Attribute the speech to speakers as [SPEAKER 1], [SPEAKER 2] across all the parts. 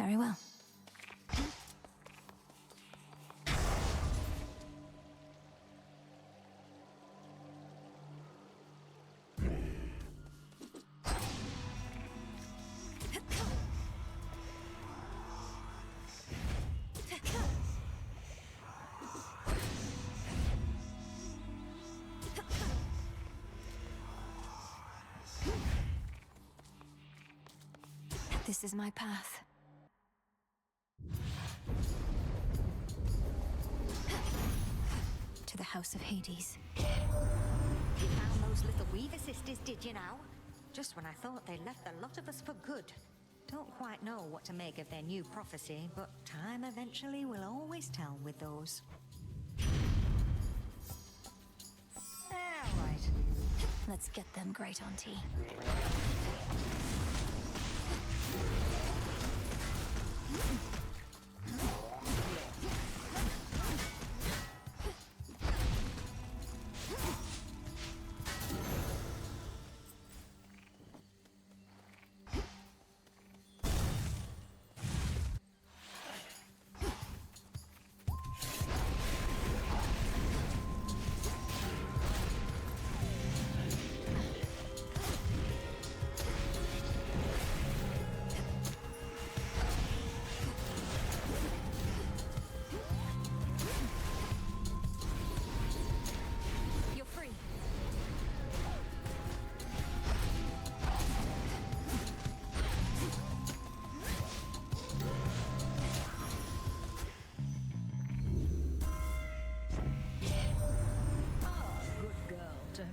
[SPEAKER 1] Very well. This is my path. To the House of Hades.
[SPEAKER 2] You found those little weaver sisters, did you now? Just when I thought they left the lot of us for good. Don't quite know what to make of their new prophecy, but time eventually will always tell with those. All right.
[SPEAKER 1] Let's get them, Great Auntie.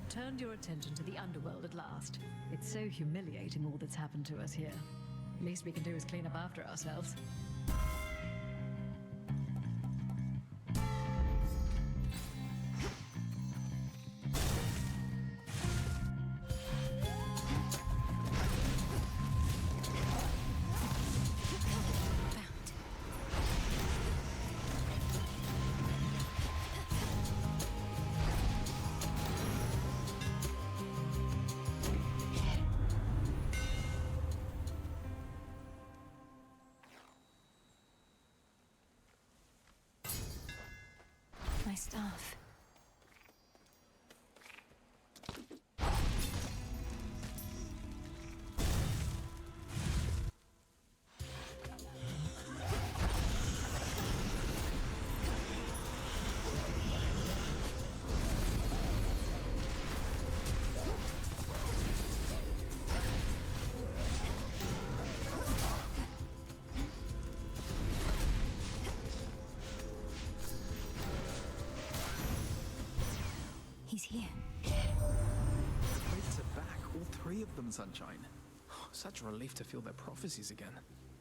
[SPEAKER 3] Turned your attention to the underworld at last. It's so humiliating all that's happened to us here. Least we can do is clean up after ourselves.
[SPEAKER 1] My staff. He's here.
[SPEAKER 4] Fates are back, all three of them, Sunshine. Such a relief to feel their prophecies again.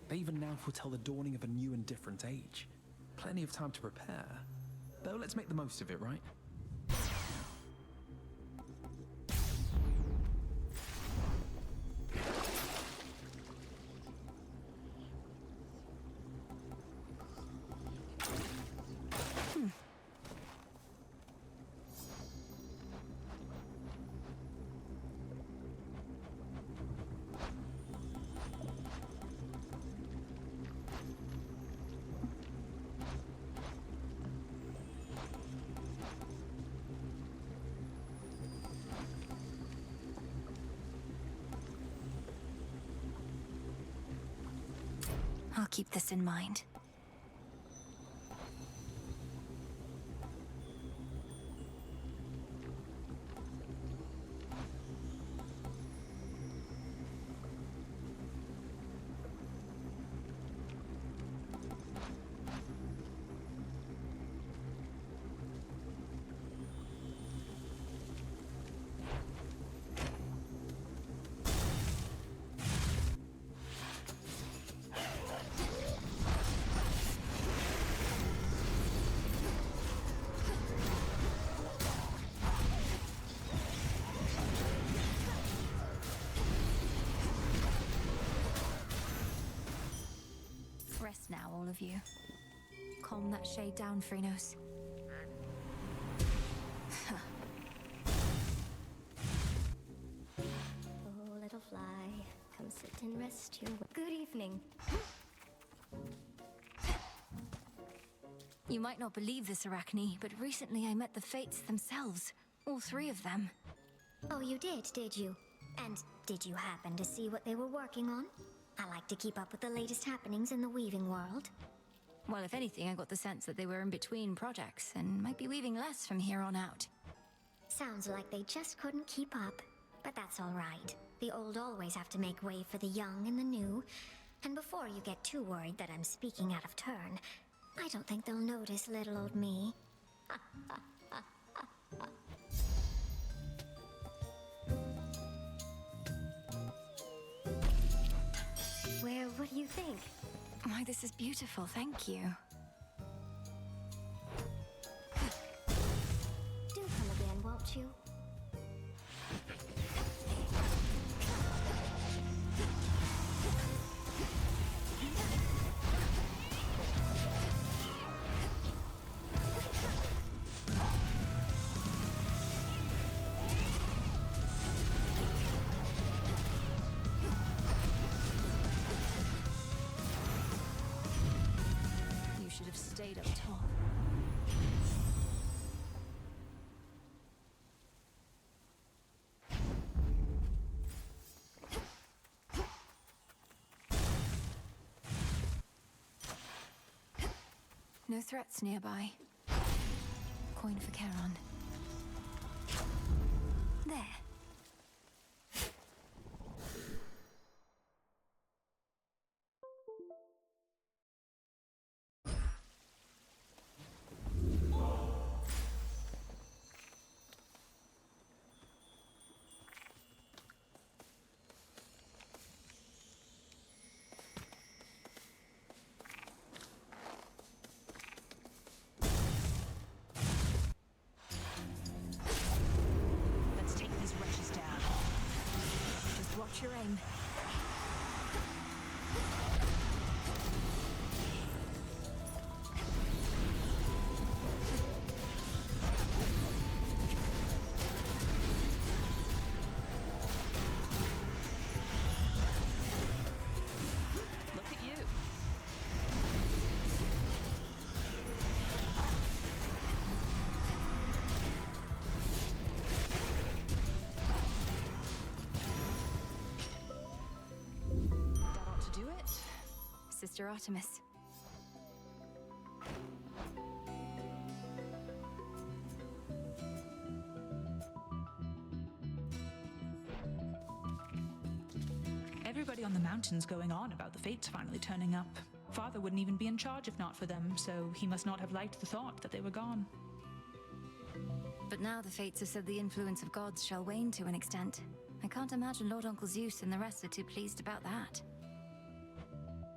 [SPEAKER 4] They even now foretell the dawning of a new and different age. Plenty of time to prepare. Though let's make the most of it, right?
[SPEAKER 1] I'll keep this in mind. Rest now, all of you. Calm that shade down, Phrynos.
[SPEAKER 5] Oh, little fly, come sit and rest your... Good evening.
[SPEAKER 1] You might not believe this, Arachne, but recently I met the Fates themselves. All three of them.
[SPEAKER 5] Oh, you did you? And did you happen to see what they were working on? I like to keep up with the latest happenings in the weaving world.
[SPEAKER 1] Well, if anything, I got the sense that they were in between projects and might be weaving less from here on out.
[SPEAKER 5] Sounds like they just couldn't keep up. But that's all right. The old always have to make way for the young and the new. And before you get too worried that I'm speaking out of turn, I don't think they'll notice little old me. Well, what do you think?
[SPEAKER 1] Why, this is beautiful, thank you.
[SPEAKER 5] Do come again, won't you?
[SPEAKER 1] You should have stayed up top. No threats nearby. Coin for Charon. There.
[SPEAKER 2] Let's take these wretches down.
[SPEAKER 1] Just watch your aim.
[SPEAKER 2] Look at you. That ought to do it.
[SPEAKER 1] Sister Artemis.
[SPEAKER 6] Everybody on the mountain's going on about the Fates finally turning up. Father wouldn't even be in charge if not for them, so he must not have liked the thought that they were gone.
[SPEAKER 1] But now the Fates have said the influence of gods shall wane to an extent. I can't imagine Lord Uncle Zeus and the rest are too pleased about that.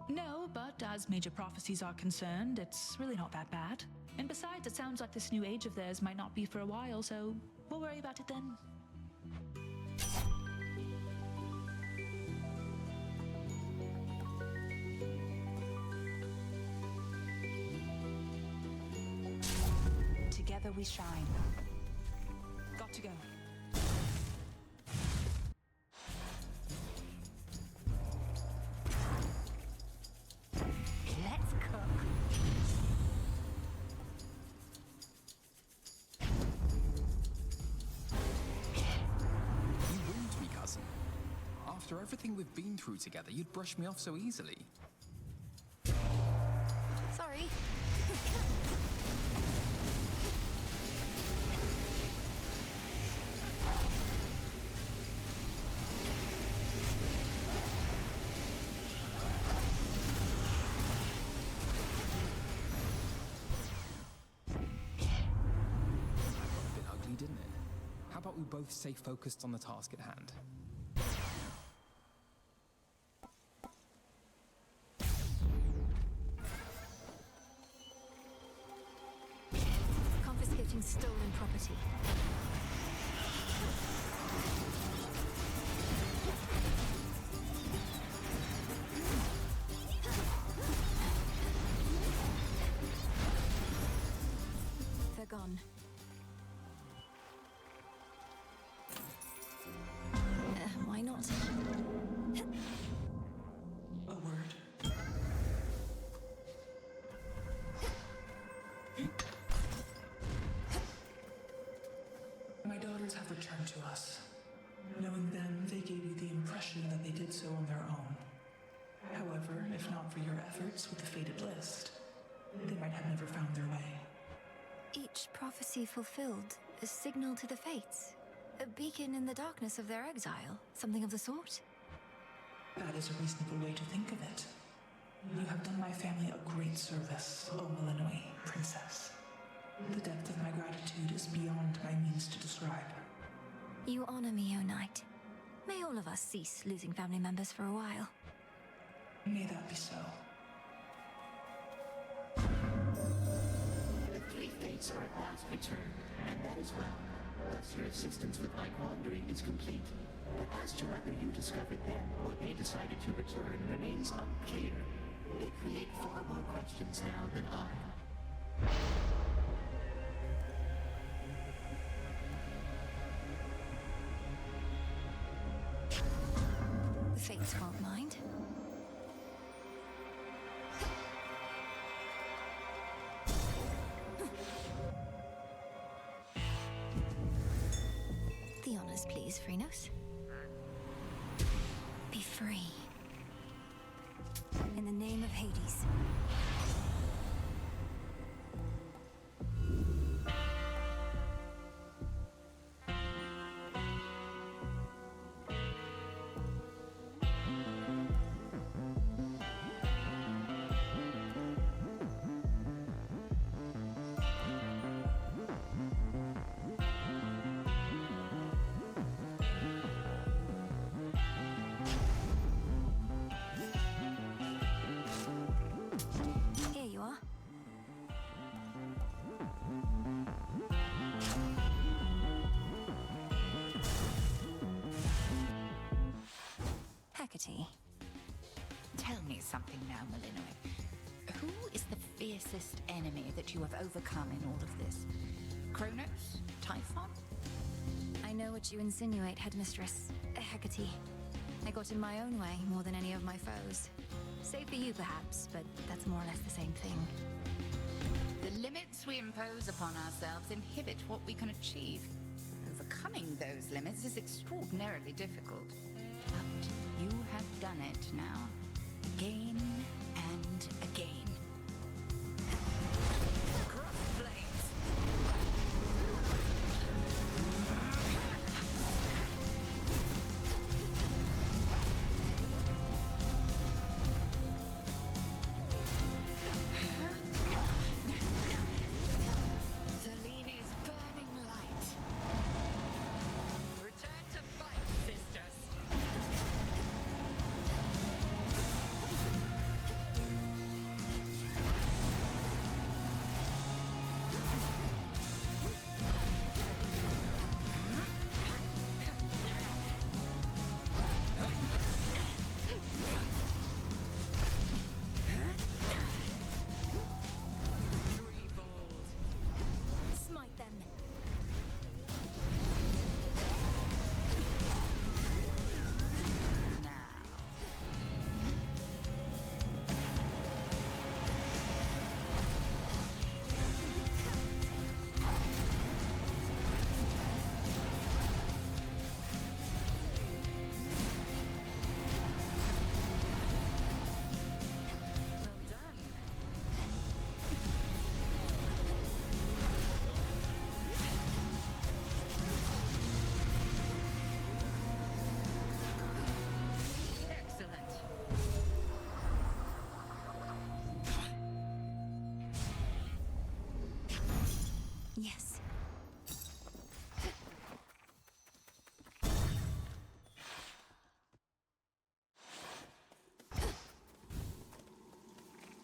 [SPEAKER 6] No, but as major prophecies are concerned, it's really not that bad. And besides, it sounds like this new age of theirs might not be for a while, so we'll worry about it then.
[SPEAKER 2] Together we shine. Got to go. Let's cook.
[SPEAKER 4] You wound me, cousin. After everything we've been through together, you'd brush me off so easily.
[SPEAKER 1] Sorry.
[SPEAKER 4] A bit ugly, didn't it? How about we both stay focused on the task at hand?
[SPEAKER 1] Confiscating stolen property. They're gone. Why not?
[SPEAKER 6] A word.
[SPEAKER 7] crossroads have returned to us. Knowing them, they gave you the impression that they did so on their own. However, if not for your efforts with the fated list, they might have never found their way.
[SPEAKER 1] Each prophecy fulfilled, a signal to the fates. A beacon in the darkness of their exile, something of the sort?
[SPEAKER 7] That is a reasonable way to think of it. You have done my family a great service, O Melinoë, princess. The depth of my gratitude is beyond my means to describe.
[SPEAKER 1] You honor me, O knight. May all of us cease losing family members for a while.
[SPEAKER 7] May that be so.
[SPEAKER 8] The three fates are at last returned, and that is well. Thus your assistance with my wandering is complete. But as to whether you discovered them or they decided to return remains unclear. They create far more questions now than I.
[SPEAKER 1] The fates won't mind. The honors, please, Phrynos. Be free. In the name of Hades. Here you are. Hecate.
[SPEAKER 9] Tell me something now, Melinoë. Who is the fiercest enemy that you have overcome in all of this? Kronos? Typhon?
[SPEAKER 1] I know what you insinuate, Headmistress. Hecate. I got in my own way more than any of my foes. Save for you, perhaps, but that's more or less the same thing.
[SPEAKER 9] The limits we impose upon ourselves inhibit what we can achieve. Overcoming those limits is extraordinarily difficult. But you have done it now. Again and again. Crossblades! Seleni's burning light. Return to fight, sisters.
[SPEAKER 1] Smite them.
[SPEAKER 9] Now. Well done. Excellent.
[SPEAKER 1] Yes.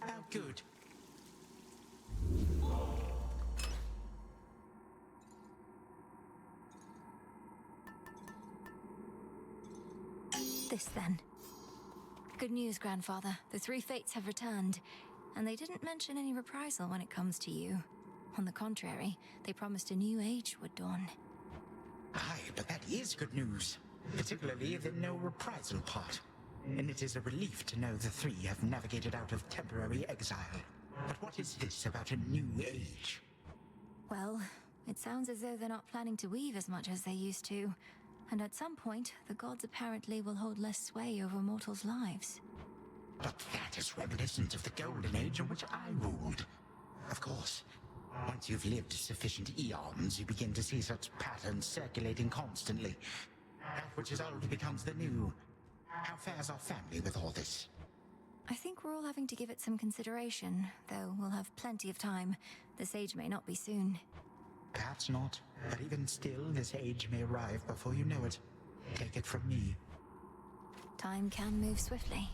[SPEAKER 8] How good.
[SPEAKER 1] This then. Good news, Grandfather. The three fates have returned, and they didn't mention any reprisal when it comes to you. On the contrary, they promised a new age would dawn.
[SPEAKER 10] Aye, but that is good news. Particularly the no reprisal part. And it is a relief to know the three have navigated out of temporary exile. But what is this about a new age?
[SPEAKER 1] Well, It sounds as though they're not planning to weave as much as they used to. And at some point, the gods apparently will hold less sway over mortals' lives.
[SPEAKER 10] But that is reminiscent of the golden age in which I ruled. Of course, once you've lived sufficient eons, you begin to see such patterns circulating constantly. That which is old becomes the new. How fares our family with all this?
[SPEAKER 1] I think we're all having to give it some consideration, though we'll have plenty of time. This age may not be soon.
[SPEAKER 10] Perhaps not, but even still, this age may arrive before you know it. Take it from me.
[SPEAKER 1] Time can move swiftly.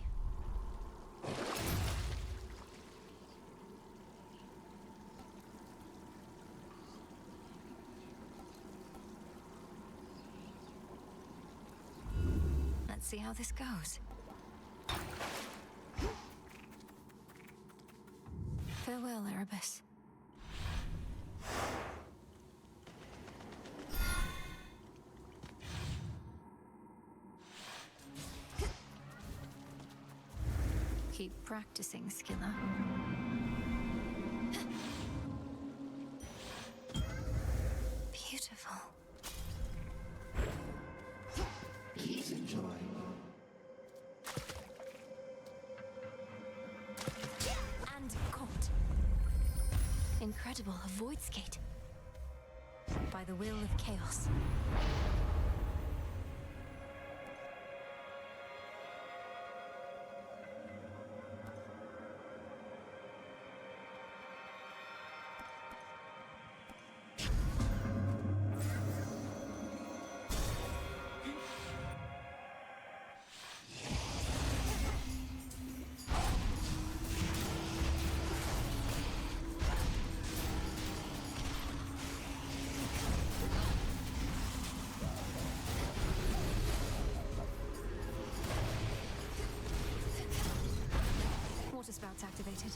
[SPEAKER 1] Let's see how this goes. Farewell, Erebus. Keep practicing, Skilla. Beautiful.
[SPEAKER 8] Please enjoy.
[SPEAKER 1] And caught. Incredible, a void skate. By the will of chaos. Water spouts activated.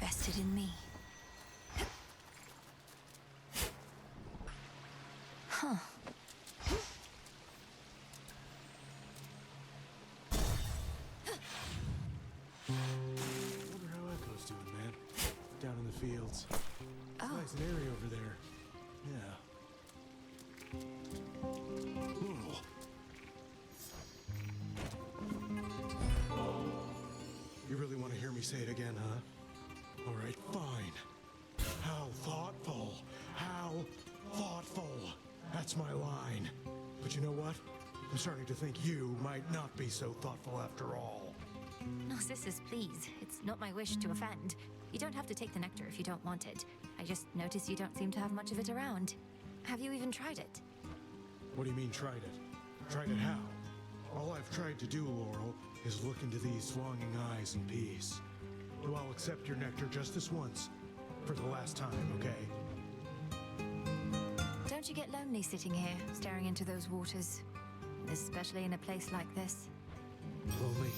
[SPEAKER 1] Vested in me. Huh.
[SPEAKER 11] Wonder how Echo's doing, man. Down in the fields.
[SPEAKER 1] Oh.
[SPEAKER 11] Nice and airy over there. Yeah. Whoa. You really want to hear me say it again, huh? All right, fine. How thoughtful. How thoughtful. That's my line. But you know what? I'm starting to think you might not be so thoughtful after all.
[SPEAKER 1] Narcissus, please. It's not my wish to offend. You don't have to take the nectar if you don't want it. I just noticed you don't seem to have much of it around. Have you even tried it?
[SPEAKER 11] What do you mean, tried it? Tried it how? All I've tried to do, Laurel, is look into these longing eyes in peace. So I'll accept your nectar just this once. For the last time, okay?
[SPEAKER 1] Don't you get lonely sitting here, staring into those waters? Especially in a place like this?
[SPEAKER 11] Lonely?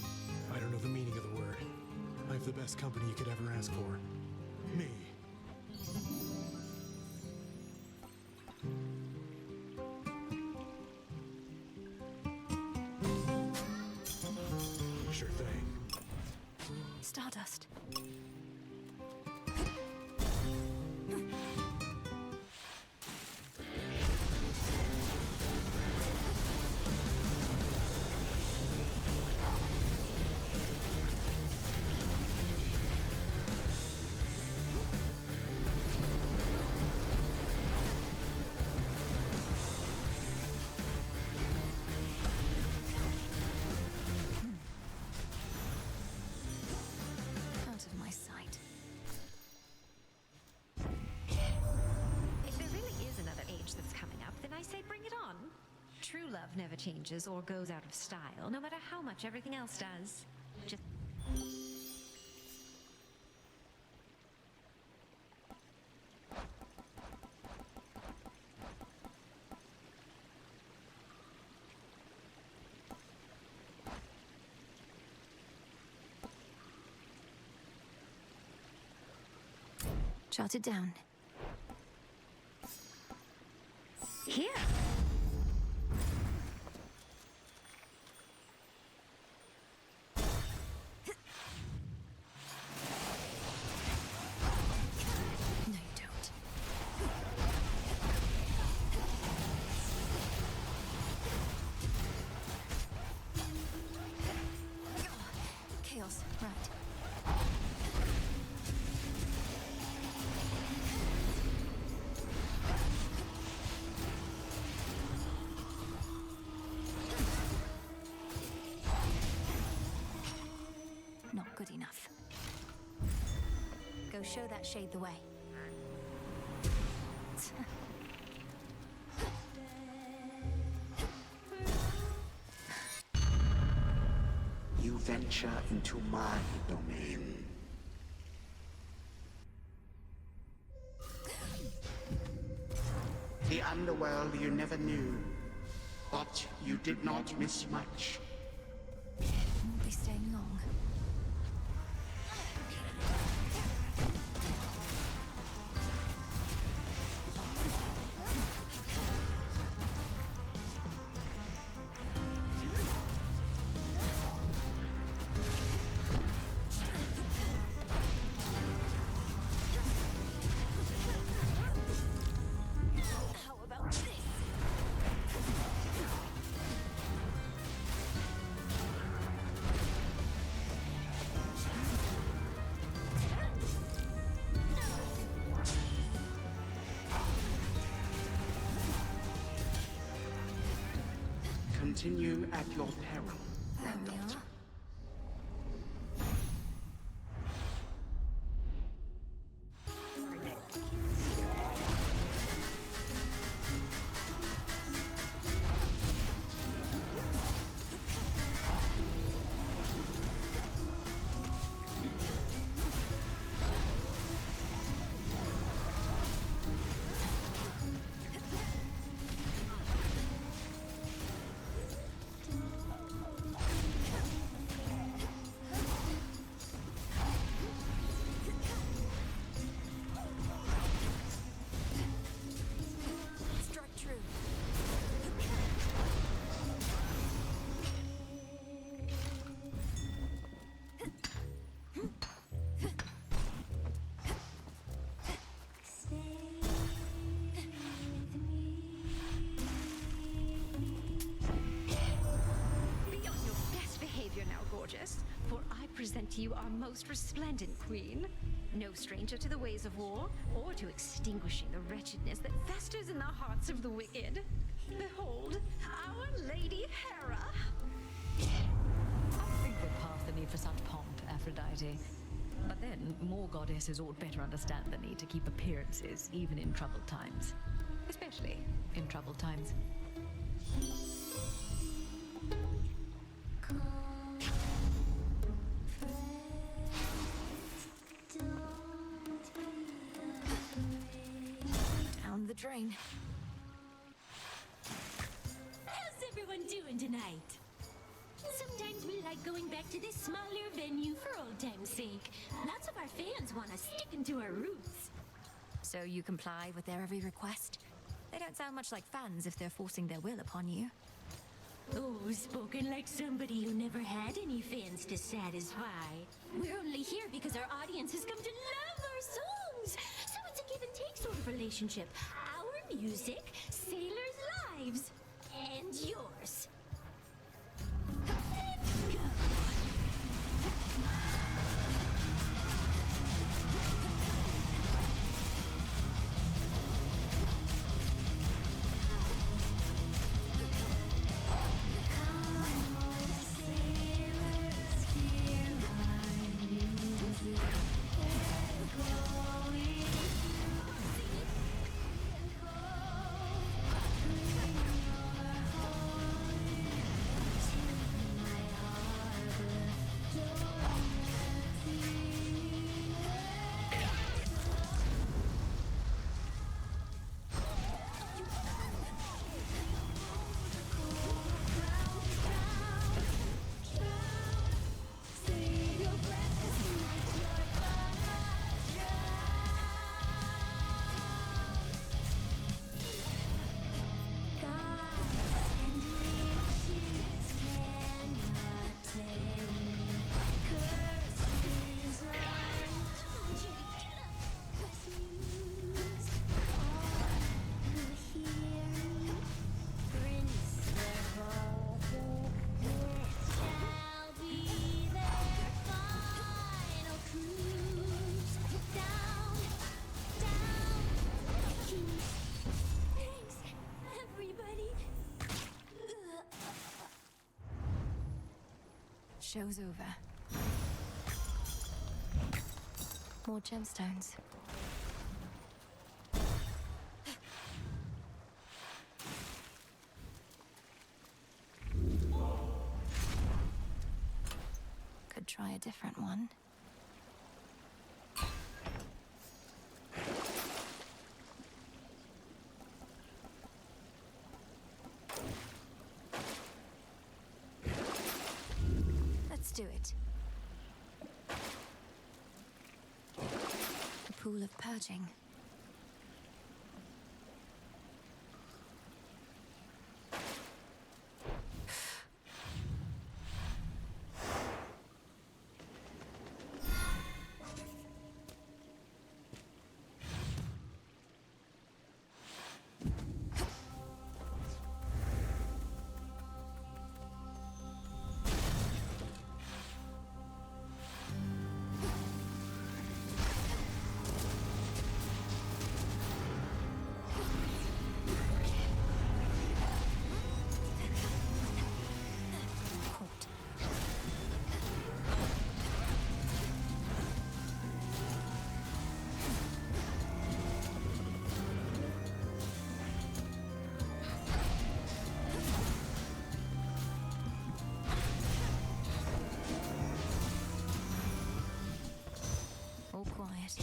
[SPEAKER 11] I don't know the meaning of the word. I have the best company you could ever ask for. Me. Sure thing.
[SPEAKER 1] Stardust. Out of my sight.
[SPEAKER 2] If there really is another age that's coming up, then I say bring it on. True love never changes or goes out of style, no matter how much everything else does. Just...
[SPEAKER 1] Jot it down.
[SPEAKER 2] Here.
[SPEAKER 1] No, you don't. Chaos, right. Not good enough. Go show that shade the way.
[SPEAKER 10] You venture into my domain. The underworld you never knew, but you did not miss much.
[SPEAKER 1] Won't be staying long. How about this?
[SPEAKER 10] Continue at your peril.
[SPEAKER 1] There we are. Strike true.
[SPEAKER 2] Be on your best behavior now, gorgeous, for I present to you our most resplendent queen. No stranger to the ways of war, or to extinguishing the wretchedness that festers in the hearts of the wicked. Behold, our Lady Hera.
[SPEAKER 3] I think we're past the need for such pomp, Aphrodite. But then, more goddesses ought better understand the need to keep appearances, even in troubled times. Especially in troubled times.
[SPEAKER 1] Down the drain.
[SPEAKER 12] How's everyone doing tonight? Sometimes we like going back to this smaller venue for old time's sake. Lots of our fans want us sticking to our roots.
[SPEAKER 1] So you comply with their every request? They don't sound much like fans if they're forcing their will upon you.
[SPEAKER 12] Oh, spoken like somebody who never had any fans to satisfy. We're only here because our audience has come to love our songs. So it's a give and take sort of relationship. Our music, sailors' lives, and yours.
[SPEAKER 1] show's over. More gemstones. Could try a different one. Let's do it. A pool of purging. All quiet.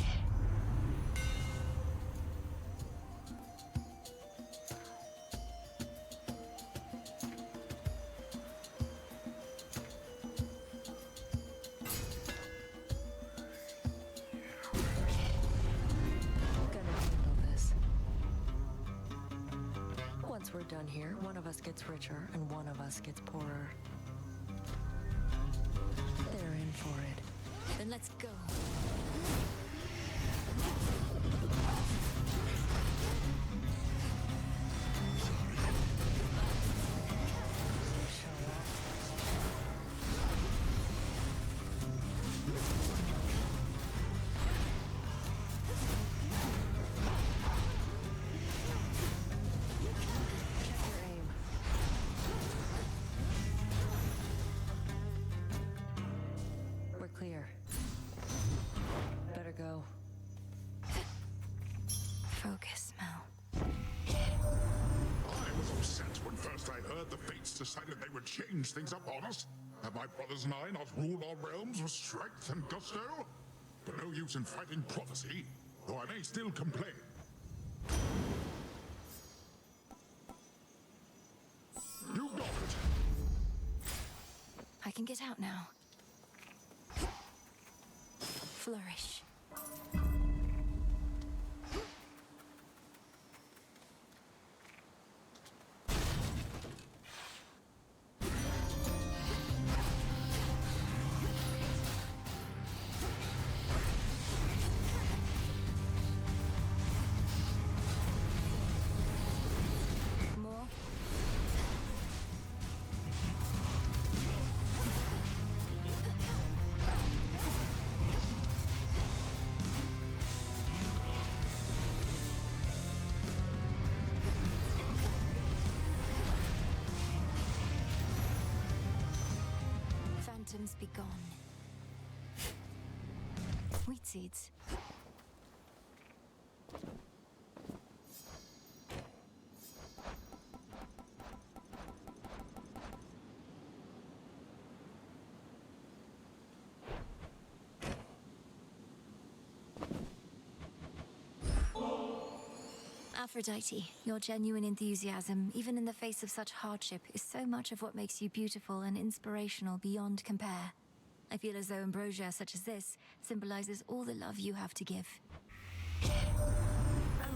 [SPEAKER 13] Gonna handle this. Once we're done here, one of us gets richer and one of us gets poorer. They're in for it.
[SPEAKER 1] Then let's go.
[SPEAKER 13] We're clear. Better go.
[SPEAKER 1] Focus, Mel.
[SPEAKER 14] I was upset when first I heard the fates decided they would change things up on us. Have my brothers and I not ruled our realms with strength and gusto? But no use in fighting prophecy, though I may still complain. You got it.
[SPEAKER 1] I can get out now. Flourish. More. Phantoms be gone. Wheat seeds. Aphrodite, your genuine enthusiasm, even in the face of such hardship, is so much of what makes you beautiful and inspirational beyond compare. I feel as though ambrosia such as this symbolizes all the love you have to give.
[SPEAKER 2] Oh,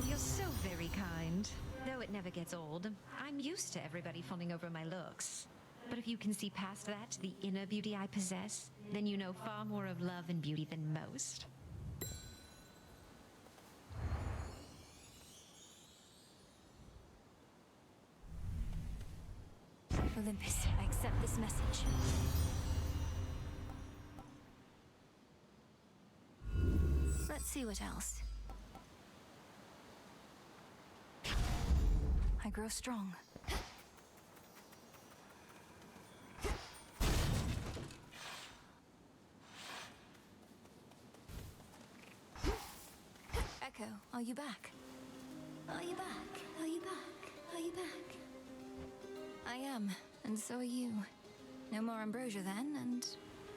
[SPEAKER 2] you're so very kind. Though it never gets old, I'm used to everybody fawning over my looks. But if you can see past that, the inner beauty I possess, then you know far more of love and beauty than most.
[SPEAKER 1] Olympus, I accept this message. Let's see what else. I grow strong. Are you back?
[SPEAKER 5] Are you back? Are you back? Are you back?
[SPEAKER 1] I am, and so are you. No more ambrosia then, and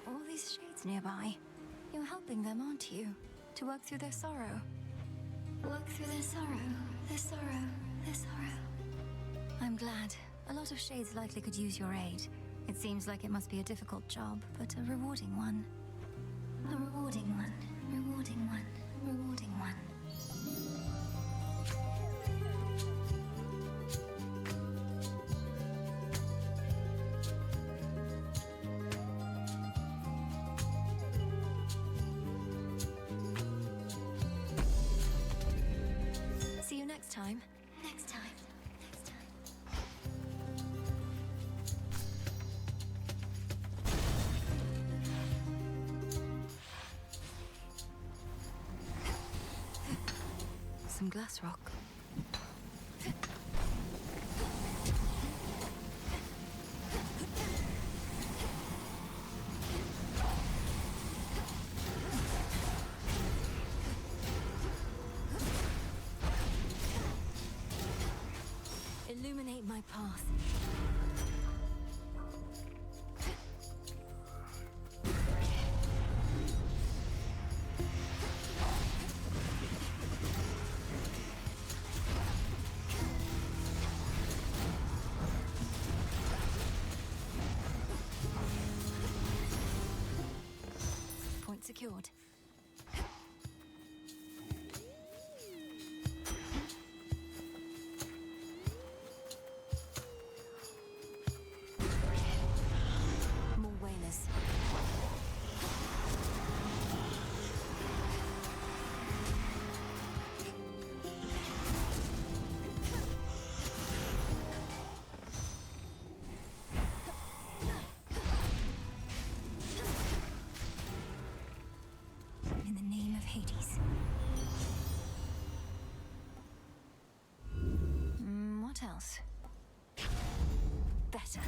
[SPEAKER 1] all these shades nearby. You're helping them, aren't you? To work through their sorrow.
[SPEAKER 5] Work through their sorrow, their sorrow, their sorrow.
[SPEAKER 1] I'm glad. A lot of shades likely could use your aid. It seems like it must be a difficult job, but a rewarding one.
[SPEAKER 5] A rewarding one, rewarding one, rewarding one.
[SPEAKER 1] See you next time.
[SPEAKER 5] Next time. Next time.
[SPEAKER 1] Some glass rock. Illuminate my path. Point secured. More whalers. In the name of Hades. What else? Better.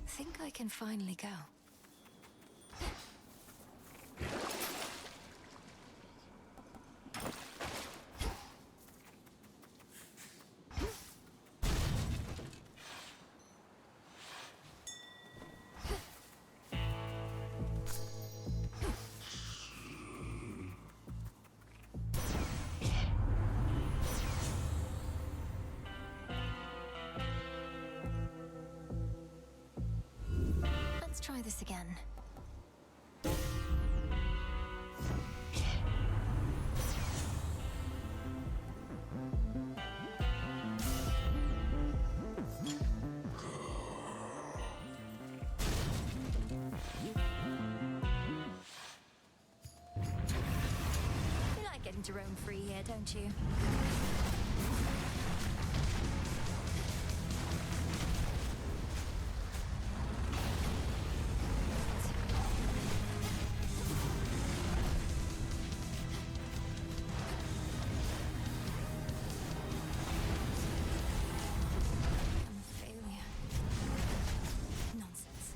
[SPEAKER 1] Think I can finally go. Let's try this again. You like getting to roam free here, don't you? I'm a failure. Nonsense.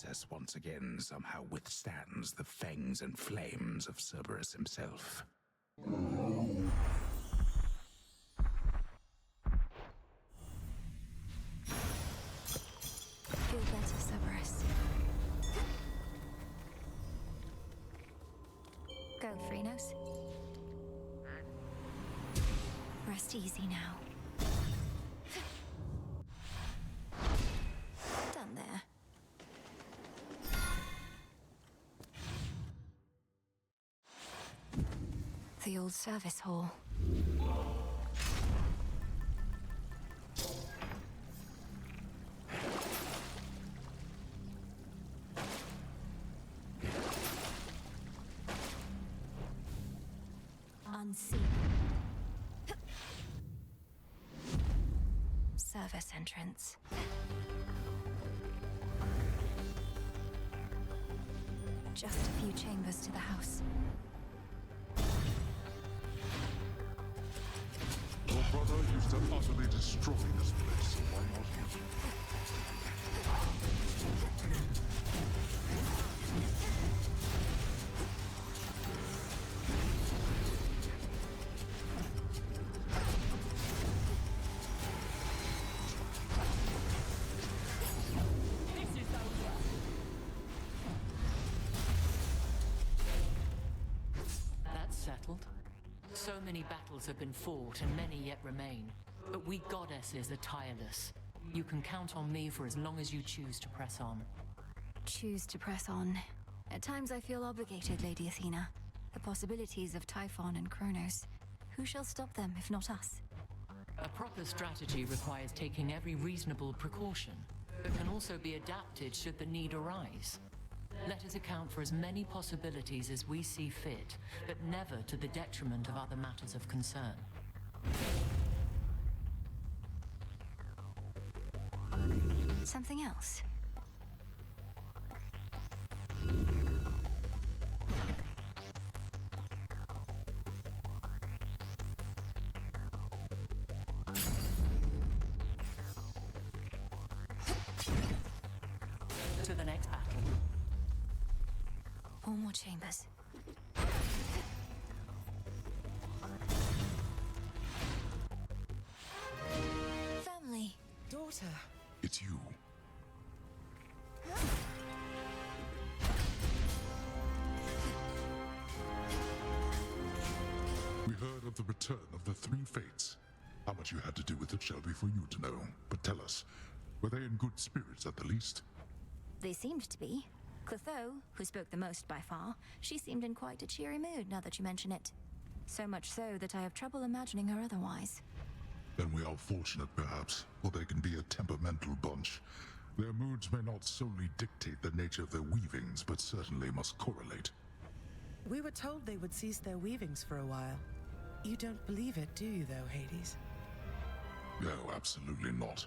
[SPEAKER 10] princess once again somehow withstands the fangs and flames of Cerberus himself.
[SPEAKER 1] Feel better, Cerberus. Go, Phrynos. Rest easy now. Done there. The old service hall. Unseen. Service entrance. Just a few chambers to the house.
[SPEAKER 14] Your brother used to utterly destroy this place, so why not you?
[SPEAKER 3] That's settled. So many battles have been fought and many yet remain. But we goddesses are tireless. You can count on me for as long as you choose to press on.
[SPEAKER 1] Choose to press on. At times I feel obligated, Lady Athena. The possibilities of Typhon and Kronos. Who shall stop them, if not us?
[SPEAKER 3] A proper strategy requires taking every reasonable precaution, but can also be adapted should the need arise. Let us account for as many possibilities as we see fit, but never to the detriment of other matters of concern.
[SPEAKER 1] Something else?
[SPEAKER 3] To the next battle.
[SPEAKER 1] All more chambers. Family.
[SPEAKER 13] Daughter.
[SPEAKER 14] It's you. We heard of the return of the three fates. How much you had to do with it shall be for you to know. But tell us, were they in good spirits at the least?
[SPEAKER 1] They seemed to be. Clotho, who spoke the most by far, she seemed in quite a cheery mood now that you mention it. So much so that I have trouble imagining her otherwise.
[SPEAKER 14] Then we are fortunate, perhaps, for they can be a temperamental bunch. Their moods may not solely dictate the nature of their weavings, but certainly must correlate.
[SPEAKER 13] We were told they would cease their weavings for a while. You don't believe it, do you, though, Hades?
[SPEAKER 14] No, absolutely not.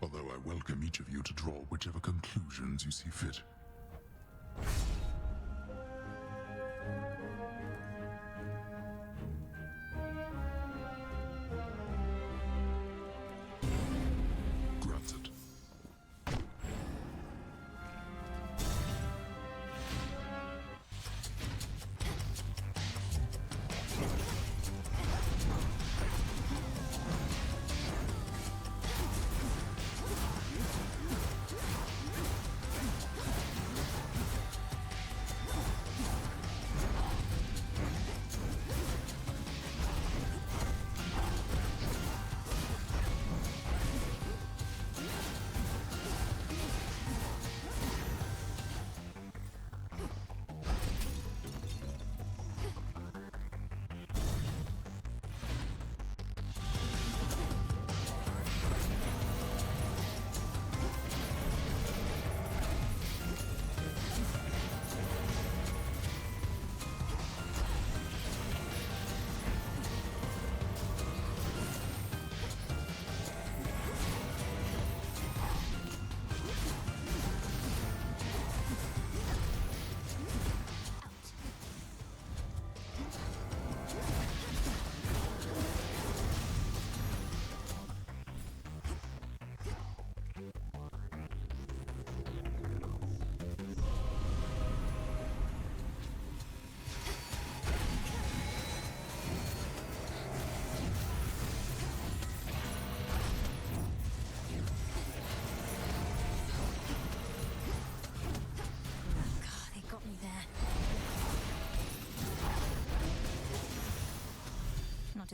[SPEAKER 14] Although I welcome each of you to draw whichever conclusions you see fit. Granted.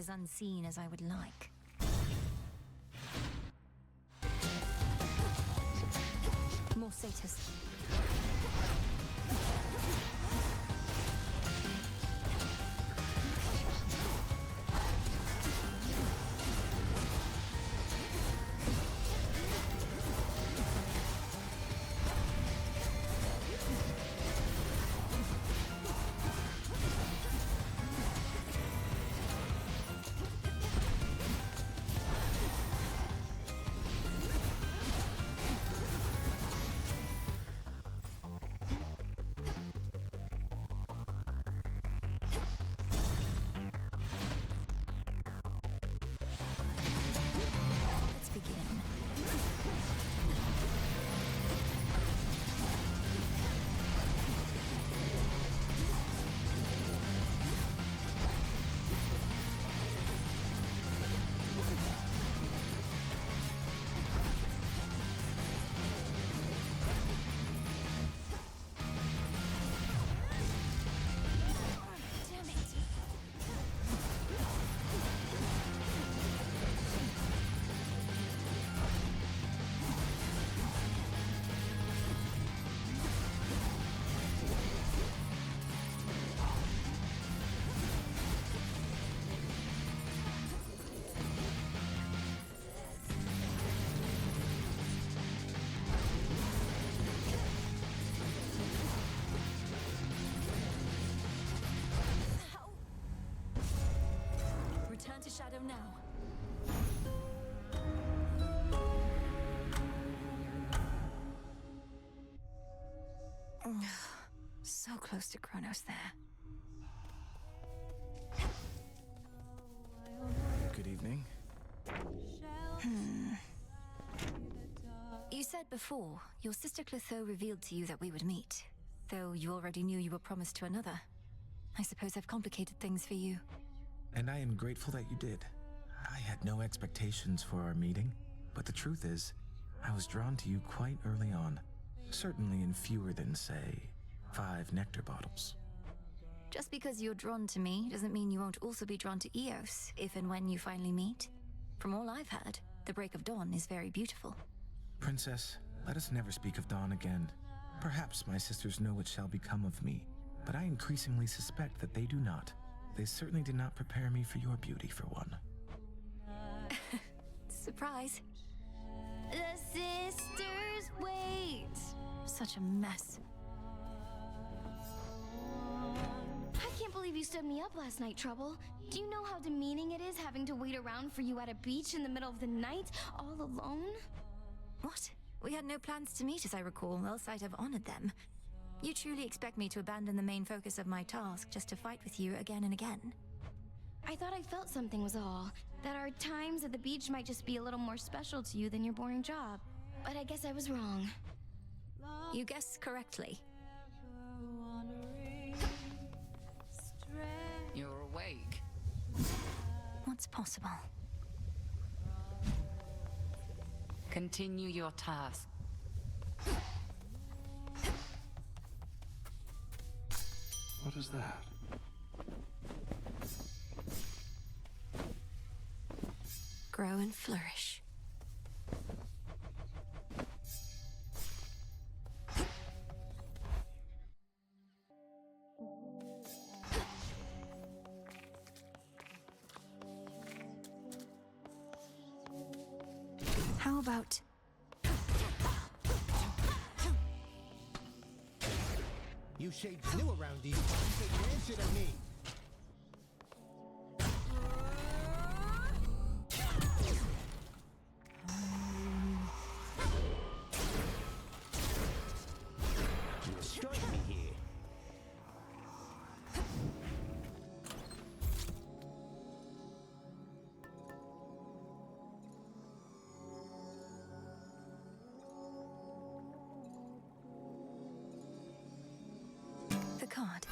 [SPEAKER 1] as unseen as I would like. More satyrs. Return to shadow now. So close to Kronos there.
[SPEAKER 4] Good evening.
[SPEAKER 1] You said before, your sister Clotho revealed to you that we would meet, though you already knew you were promised to another. I suppose I've complicated things for you.
[SPEAKER 15] And I am grateful that you did. I had no expectations for our meeting, but the truth is, I was drawn to you quite early on. Certainly in fewer than, say, 5 nectar bottles.
[SPEAKER 1] Just because you're drawn to me doesn't mean you won't also be drawn to Eos, if and when you finally meet. From all I've heard, the break of dawn is very beautiful.
[SPEAKER 15] Princess, let us never speak of dawn again. Perhaps my sisters know what shall become of me, but I increasingly suspect that they do not. They certainly did not prepare me for your beauty, for one.
[SPEAKER 1] Surprise. The sisters wait. Such a mess.
[SPEAKER 16] I can't believe you stood me up last night, Trouble. Do you know how demeaning it is having to wait around for you at a beach in the middle of the night, all alone?
[SPEAKER 1] What? We had no plans to meet, as I recall, else I'd have honored them. You truly expect me to abandon the main focus of my task just to fight with you again and again?
[SPEAKER 16] I thought I felt something was all. That our times at the beach might just be a little more special to you than your boring job. But I guess I was wrong.
[SPEAKER 1] You guessed correctly.
[SPEAKER 9] You're awake.
[SPEAKER 1] What's possible?
[SPEAKER 9] Continue your task.
[SPEAKER 11] What is that?
[SPEAKER 1] Grow and flourish. How about...
[SPEAKER 17] You shades new around these parts, take your answer to me. You strike me here.
[SPEAKER 1] The card.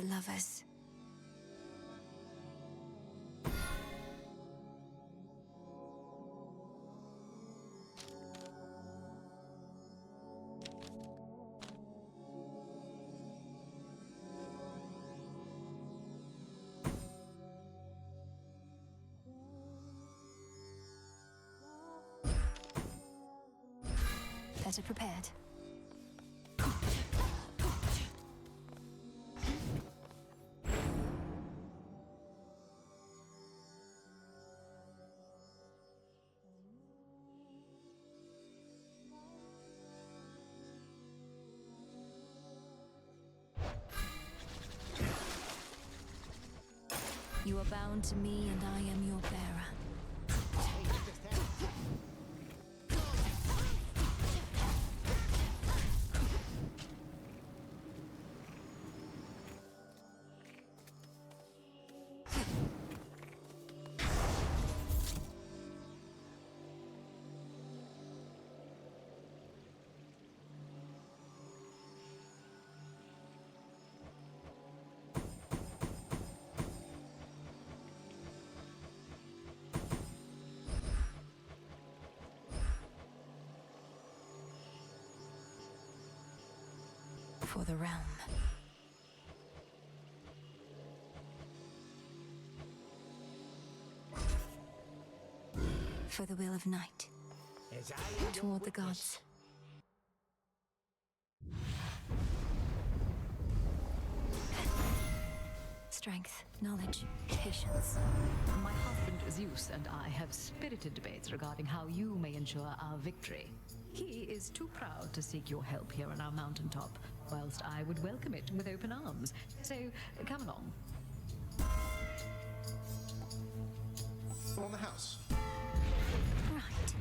[SPEAKER 1] lovers. Better prepared. You are bound to me, and I am your bearer. For the realm. For the will of night. Toward the gods. Strength, knowledge, patience.
[SPEAKER 18] My husband Zeus and I have spirited debates regarding how you may ensure our victory. He is too proud to seek your help here on our mountaintop, whilst I would welcome it with open arms. So, come along.
[SPEAKER 11] On the house.
[SPEAKER 1] Right.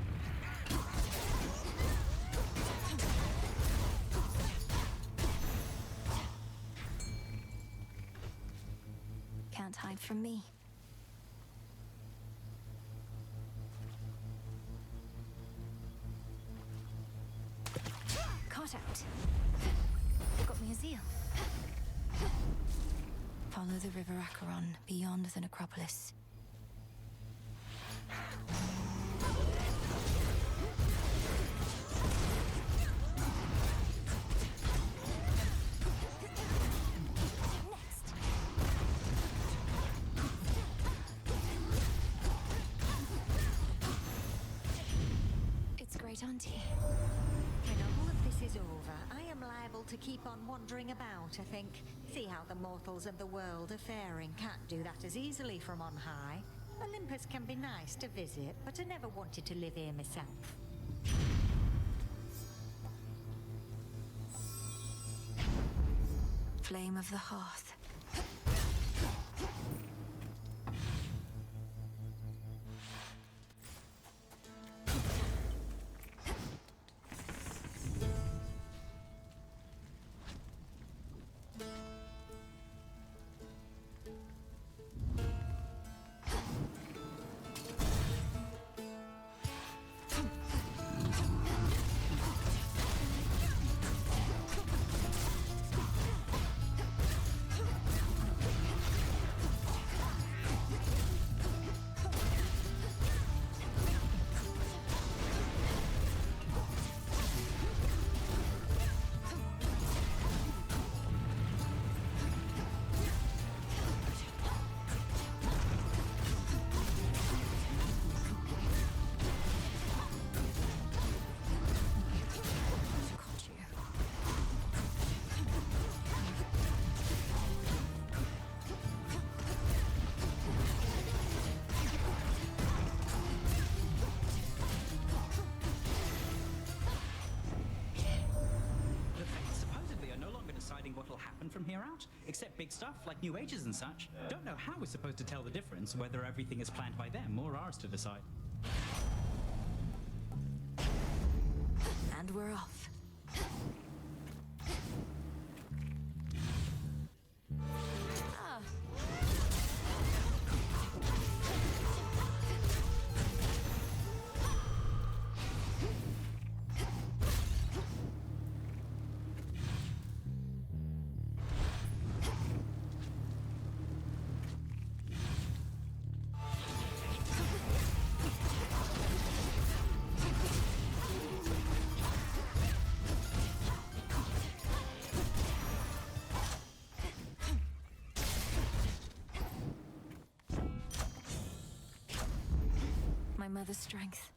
[SPEAKER 1] Can't hide from me. Caught out. Got me a zeal. Follow the river Acheron beyond the necropolis. It's great, Auntie.
[SPEAKER 2] When all of this is over, I am liable to keep on wandering about, I think. See how the mortals of the world are faring. Can't do that as easily from on high. Olympus can be nice to visit, but I never wanted to live here myself.
[SPEAKER 1] Flame of the hearth.
[SPEAKER 19] From here out, except big stuff like new ages and such. Don't know how we're supposed to tell the difference, whether everything is planned by them or ours to decide.
[SPEAKER 1] And we're off. mother's strength.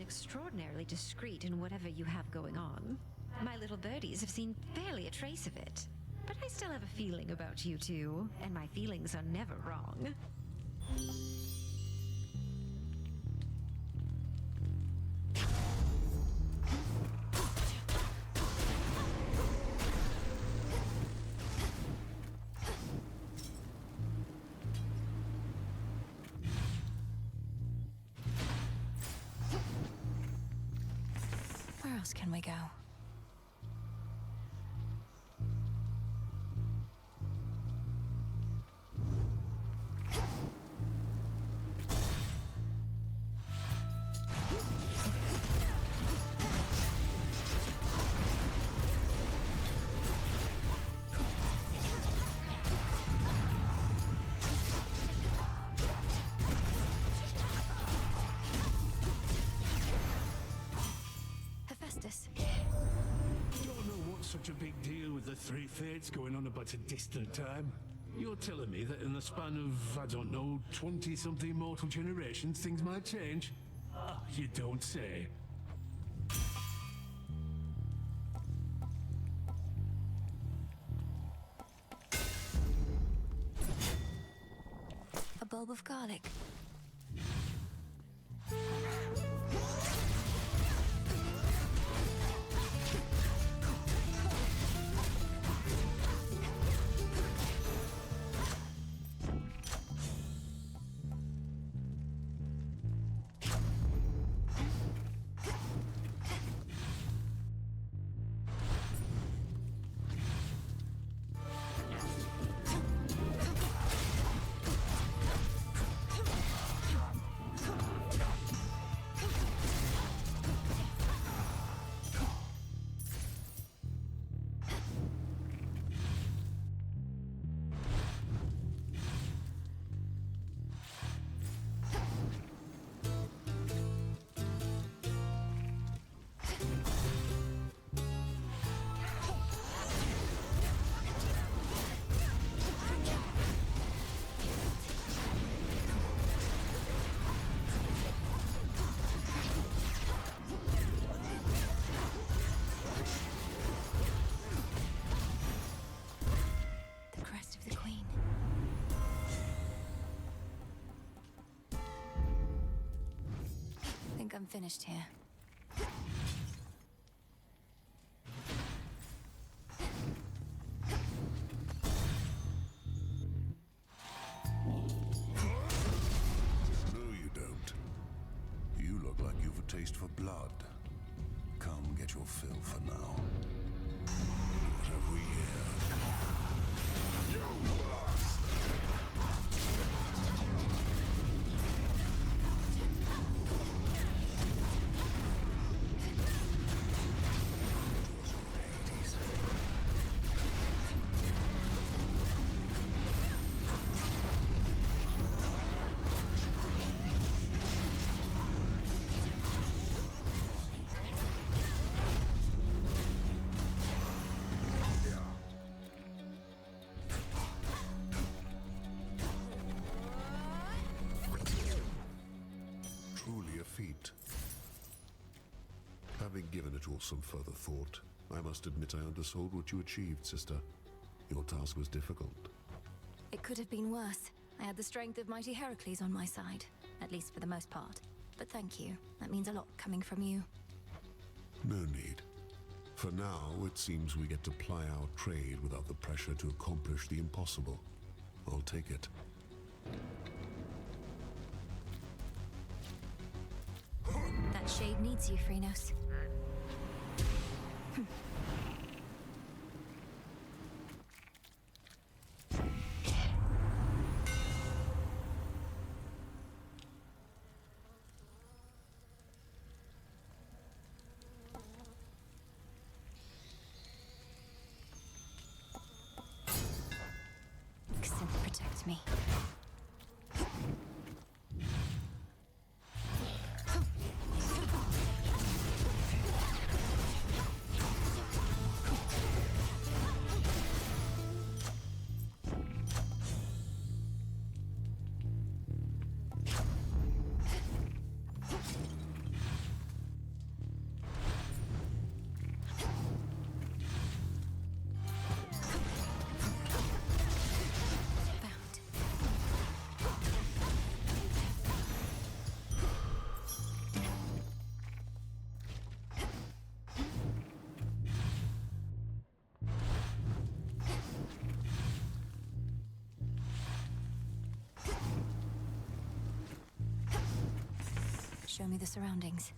[SPEAKER 2] Extraordinarily discreet in whatever you have going on. My little birdies have seen barely a trace of it. But I still have a feeling about you two, and my feelings are never wrong.
[SPEAKER 1] Where else can we go?
[SPEAKER 20] Don't know what's such a big deal with the three fates going on about a distant time. You're telling me that in the span of, I don't know, 20-something mortal generations, things might change? Ah, you don't say.
[SPEAKER 1] A bulb of garlic. I'm finished here.
[SPEAKER 21] No, you don't. You look like you've a taste for blood. Come get your fill for now. What have we here? You lost! Truly a feat. Having given it all some further thought, I must admit I undersold what you achieved, sister. Your task was difficult.
[SPEAKER 1] It could have been worse. I had the strength of mighty Heracles on my side, at least for the most part. But thank you. That means a lot coming from you.
[SPEAKER 21] No need. For now, it seems we get to ply our trade without the pressure to accomplish the impossible. I'll take it.
[SPEAKER 1] That shade needs you, Phrynos. Protect me. Show me the surroundings.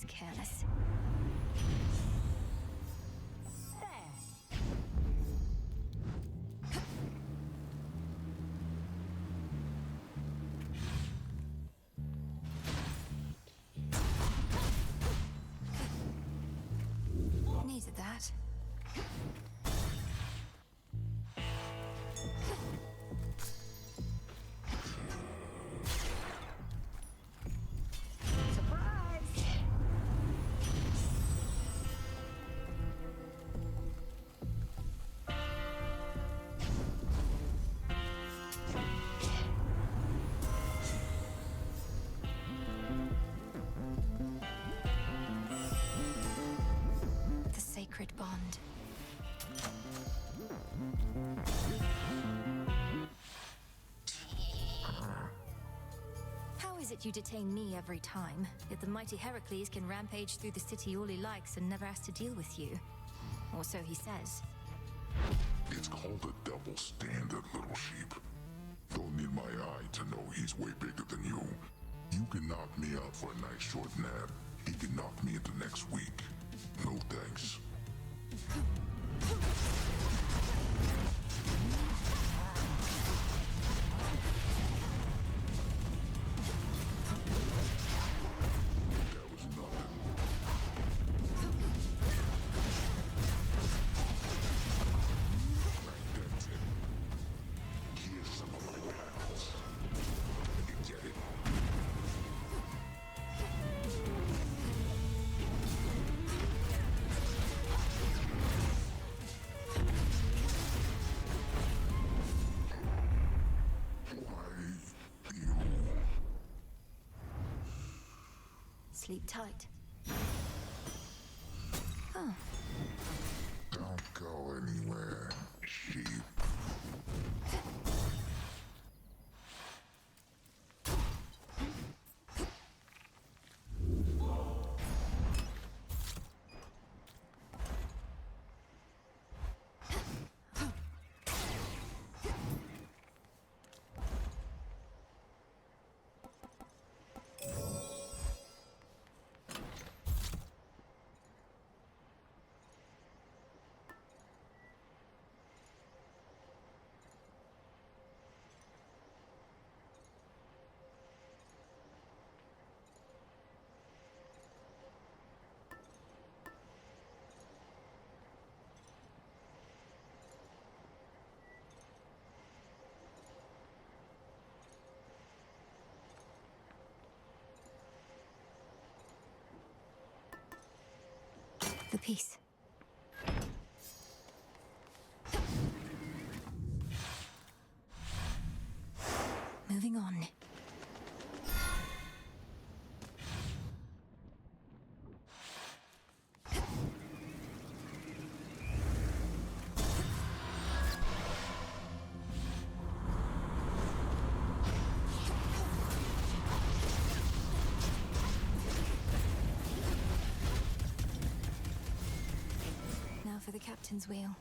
[SPEAKER 1] Careless. Needed that. Sacred bond. How is it you detain me every time, yet the mighty Heracles can rampage through the city all he likes and never has to deal with you? Or so he says.
[SPEAKER 14] It's called a double standard, little sheep. Don't need my eye to know he's way bigger than you. You can knock me out for a nice short nap. He can knock me into next week. No thanks.
[SPEAKER 1] Sleep tight. Oh.
[SPEAKER 14] Don't go anywhere, sheep.
[SPEAKER 1] for peace. Moving on. Now for the captain's wheel.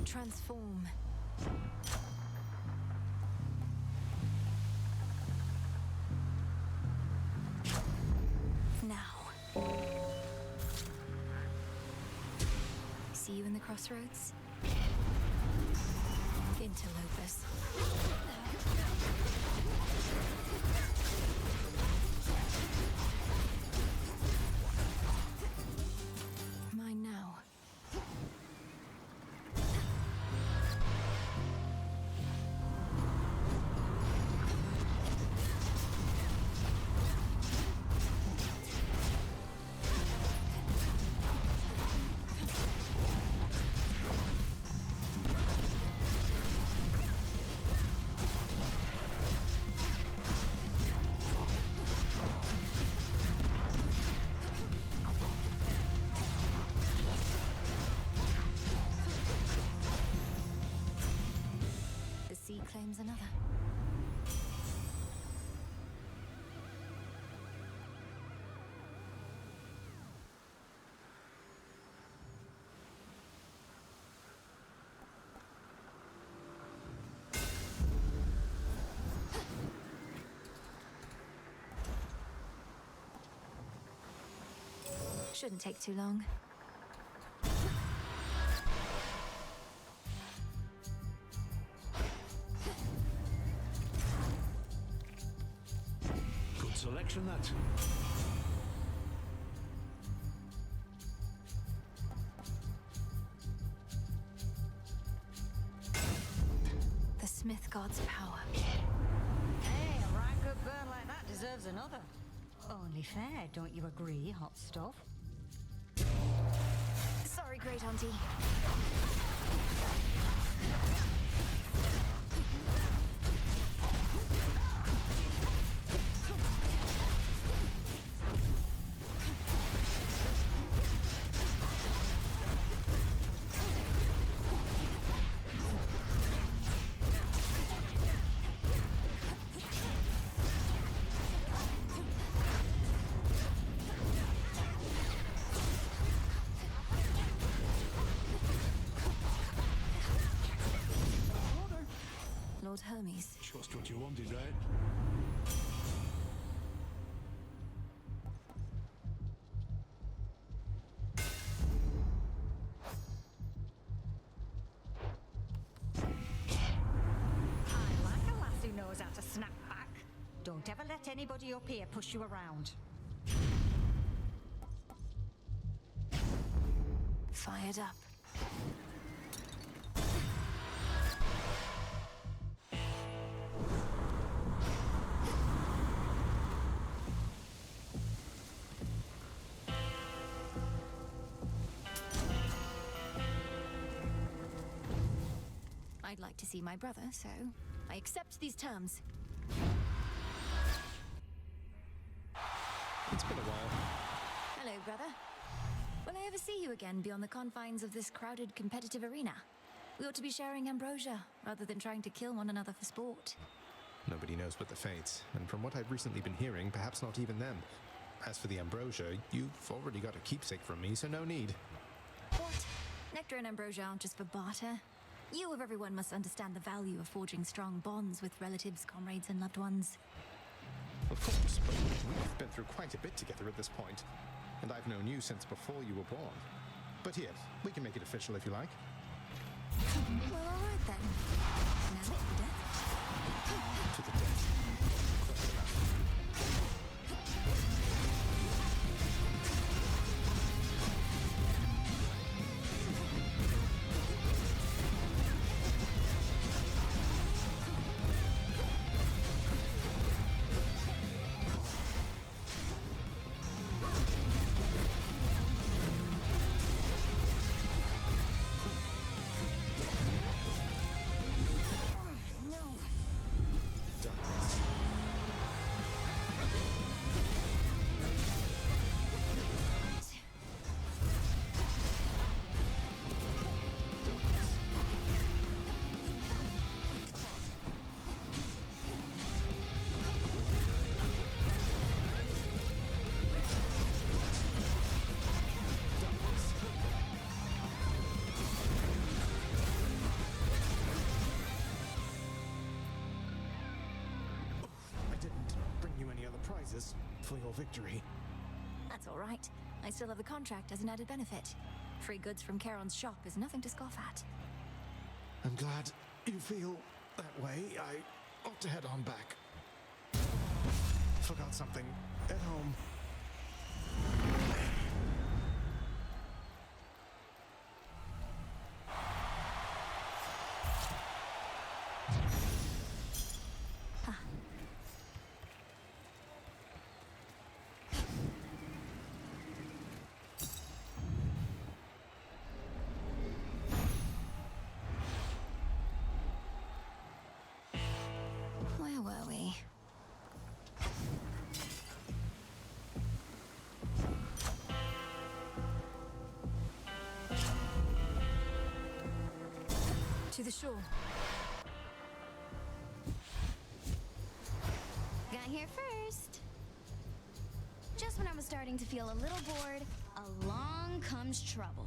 [SPEAKER 1] Transform. Now. See you in the crossroads? Interlopers. Mine now. Sea claims another. Shouldn't take too long.
[SPEAKER 20] Selection that.
[SPEAKER 1] The Smith God's power.
[SPEAKER 2] Hey, a right good burn like that deserves another. Only fair, don't you agree, hot stuff?
[SPEAKER 1] Sorry, Great Auntie. Lord Hermes.
[SPEAKER 20] Just what you wanted, right?
[SPEAKER 2] I like a lass who knows how to snap back. Don't ever let anybody up here push you around.
[SPEAKER 1] Fired up. I'd like to see my brother, so I accept these terms.
[SPEAKER 4] It's been a while.
[SPEAKER 1] Hello, brother. Will I ever see you again beyond the confines of this crowded competitive arena? We ought to be sharing ambrosia, rather than trying to kill one another for sport.
[SPEAKER 6] Nobody knows but the Fates, and from what I've recently been hearing, perhaps not even them. As for the ambrosia, you've already got a keepsake from me, so no need.
[SPEAKER 1] What? Nectar and ambrosia aren't just for barter. You of everyone must understand the value of forging strong bonds with relatives, comrades, and loved ones.
[SPEAKER 6] Of course, but we've been through quite a bit together at this point, and I've known you since before you were born. But here, we can make it official if you like.
[SPEAKER 1] Well, all right then. Now to the death.
[SPEAKER 6] To the death. Close enough.
[SPEAKER 15] For your victory.
[SPEAKER 1] That's all right. I still have the contract as an added benefit. Free goods from Charon's shop is nothing to scoff at.
[SPEAKER 15] I'm glad you feel that way. I ought to head on back. Forgot something at home.
[SPEAKER 1] Where were we? To the shore.
[SPEAKER 16] Got here first. Just when I was starting to feel a little bored, along comes trouble.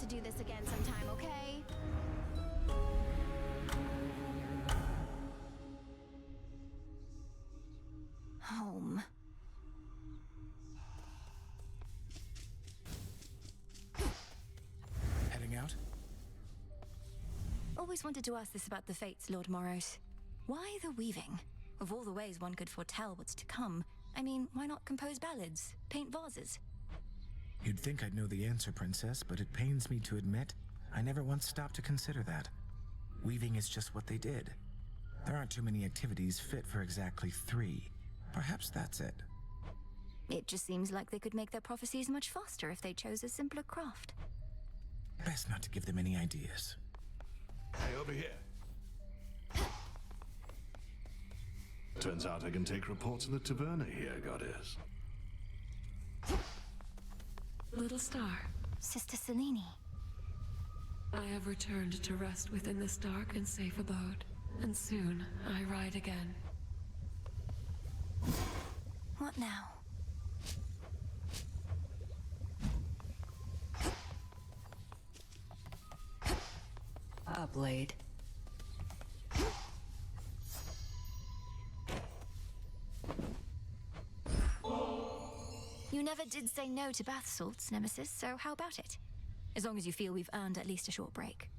[SPEAKER 16] Do this again sometime, okay?
[SPEAKER 1] Home.
[SPEAKER 15] Heading out?
[SPEAKER 1] Always wanted to ask this about the Fates, Lord Moros. Why the weaving? Of all the ways one could foretell what's to come, I mean, why not compose ballads, paint vases?
[SPEAKER 15] You'd think I'd know the answer, Princess, but it pains me to admit I never once stopped to consider that. Weaving is just what they did. There aren't too many activities fit for exactly 3. Perhaps that's it.
[SPEAKER 1] It just seems like they could make their prophecies much faster if they chose a simpler craft.
[SPEAKER 15] Best not to give them any ideas.
[SPEAKER 21] Hey, over here. Turns out I can take reports of the taverna here, goddess.
[SPEAKER 22] Little star.
[SPEAKER 1] Sister Selene.
[SPEAKER 22] I have returned to rest within this dark and safe abode, and soon I ride again.
[SPEAKER 1] What now?
[SPEAKER 3] A blade.
[SPEAKER 1] never did say no to bath salts, Nemesis, so how about it? As long as you feel we've earned at least a short break.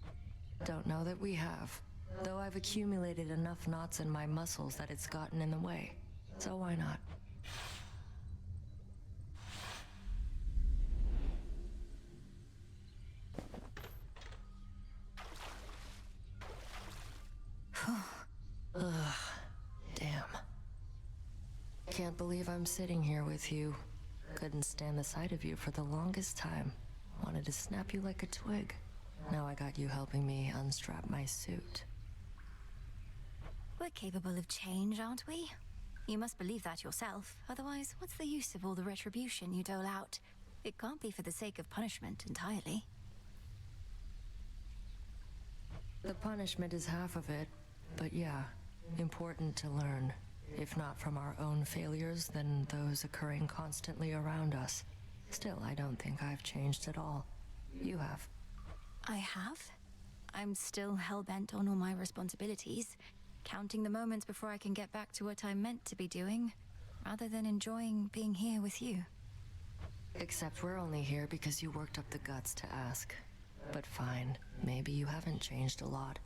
[SPEAKER 7] Don't know that we have. Though I've accumulated enough knots in my muscles that it's gotten in the way. So why not? Ugh. Damn. Can't believe I'm sitting here with you. Couldn't stand the sight of you for the longest time. Wanted to snap you like a twig. Now I got you helping me unstrap my suit.
[SPEAKER 1] We're capable of change, aren't we? You must believe that yourself. Otherwise, what's the use of all the retribution you dole out? It can't be for the sake of punishment entirely.
[SPEAKER 7] The punishment is half of it, but yeah, important to learn. If not from our own failures, then those occurring constantly around us. Still, I don't think I've changed at all. You have.
[SPEAKER 1] I have? I'm still hell-bent on all my responsibilities, counting the moments before I can get back to what I'm meant to be doing, rather than enjoying being here with you.
[SPEAKER 7] Except we're only here because you worked up the guts to ask. But fine, maybe you haven't changed a lot.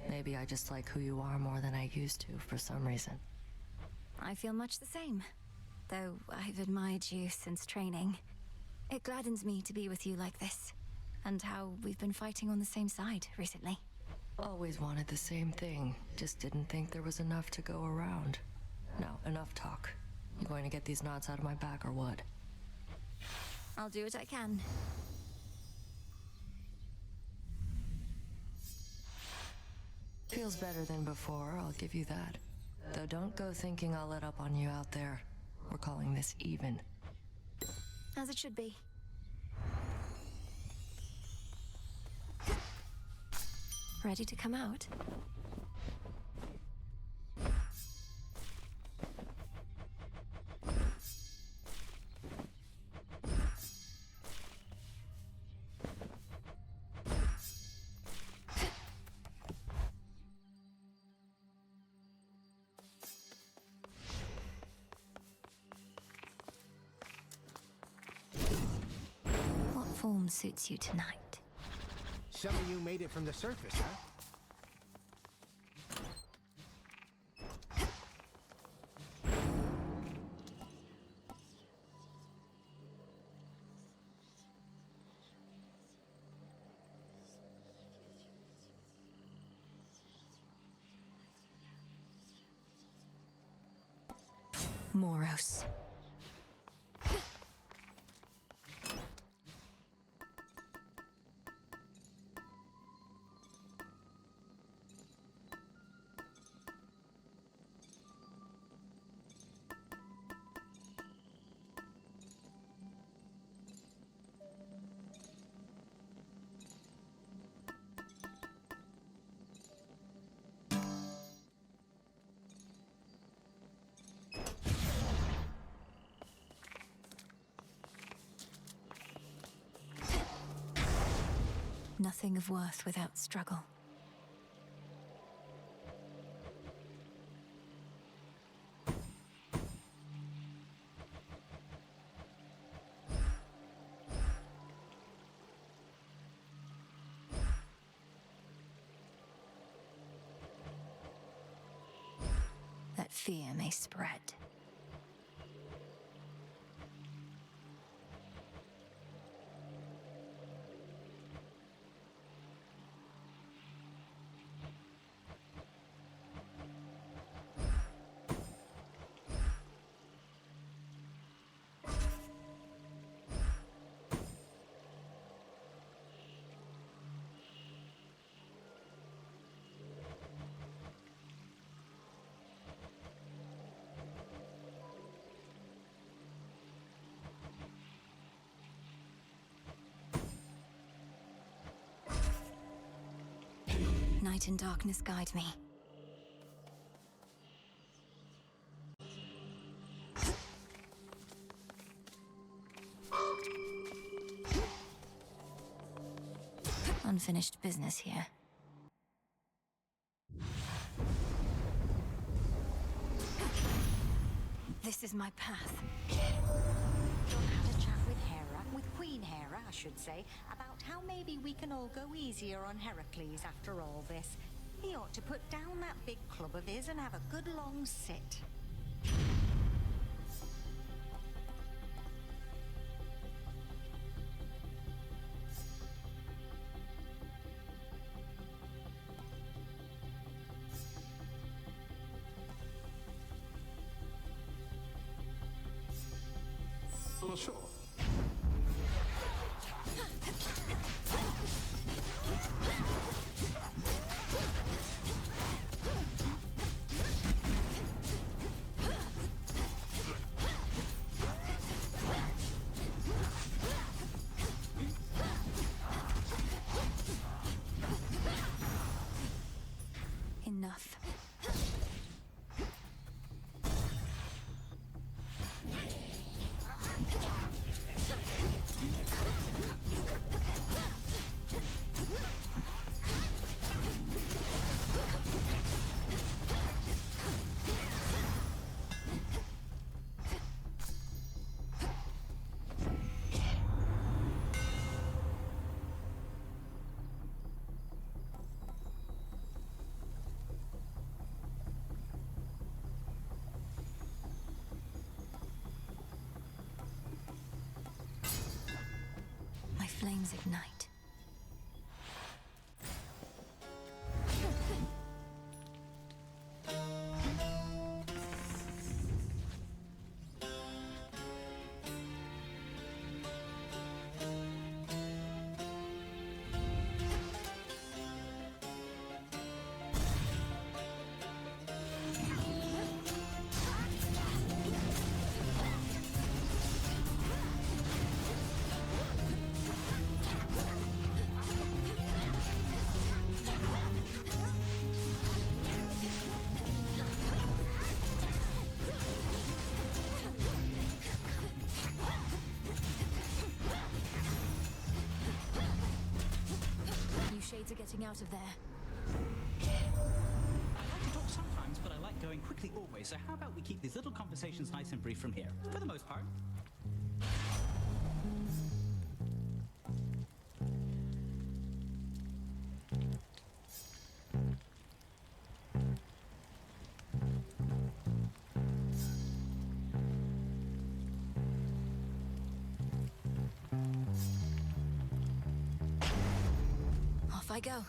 [SPEAKER 7] Maybe I just like who you are more than I used to for some reason.
[SPEAKER 1] I feel much the same, though I've admired you since training. It gladdens me to be with you like this, and how we've been fighting on the same side recently.
[SPEAKER 7] Always wanted the same thing, just didn't think there was enough to go around. Now, enough talk. You going to get these knots out of my back or what?
[SPEAKER 1] I'll do what I can.
[SPEAKER 7] Feels better than before, I'll give you that. Though don't go thinking I'll let up on you out there. We're calling this even.
[SPEAKER 1] As it should be. Ready to come out? What form suits you tonight?
[SPEAKER 17] Some of you made it from the surface, huh?
[SPEAKER 1] Moros. Nothing of worth without struggle. That fear may spread. Night and darkness guide me. Unfinished business here. This is my path. Don't have it
[SPEAKER 2] with Queen Hera, I should say, about how maybe we can all go easier on Heracles after all this. He ought to put down that big club of his and have a good long sit.
[SPEAKER 20] Well, sure.
[SPEAKER 1] Enough. My flames ignite. Shades are getting out of there.
[SPEAKER 19] I like to talk sometimes, but I like going quickly always, so how about we keep these little conversations nice and brief from here, for the most part.
[SPEAKER 1] Off I go.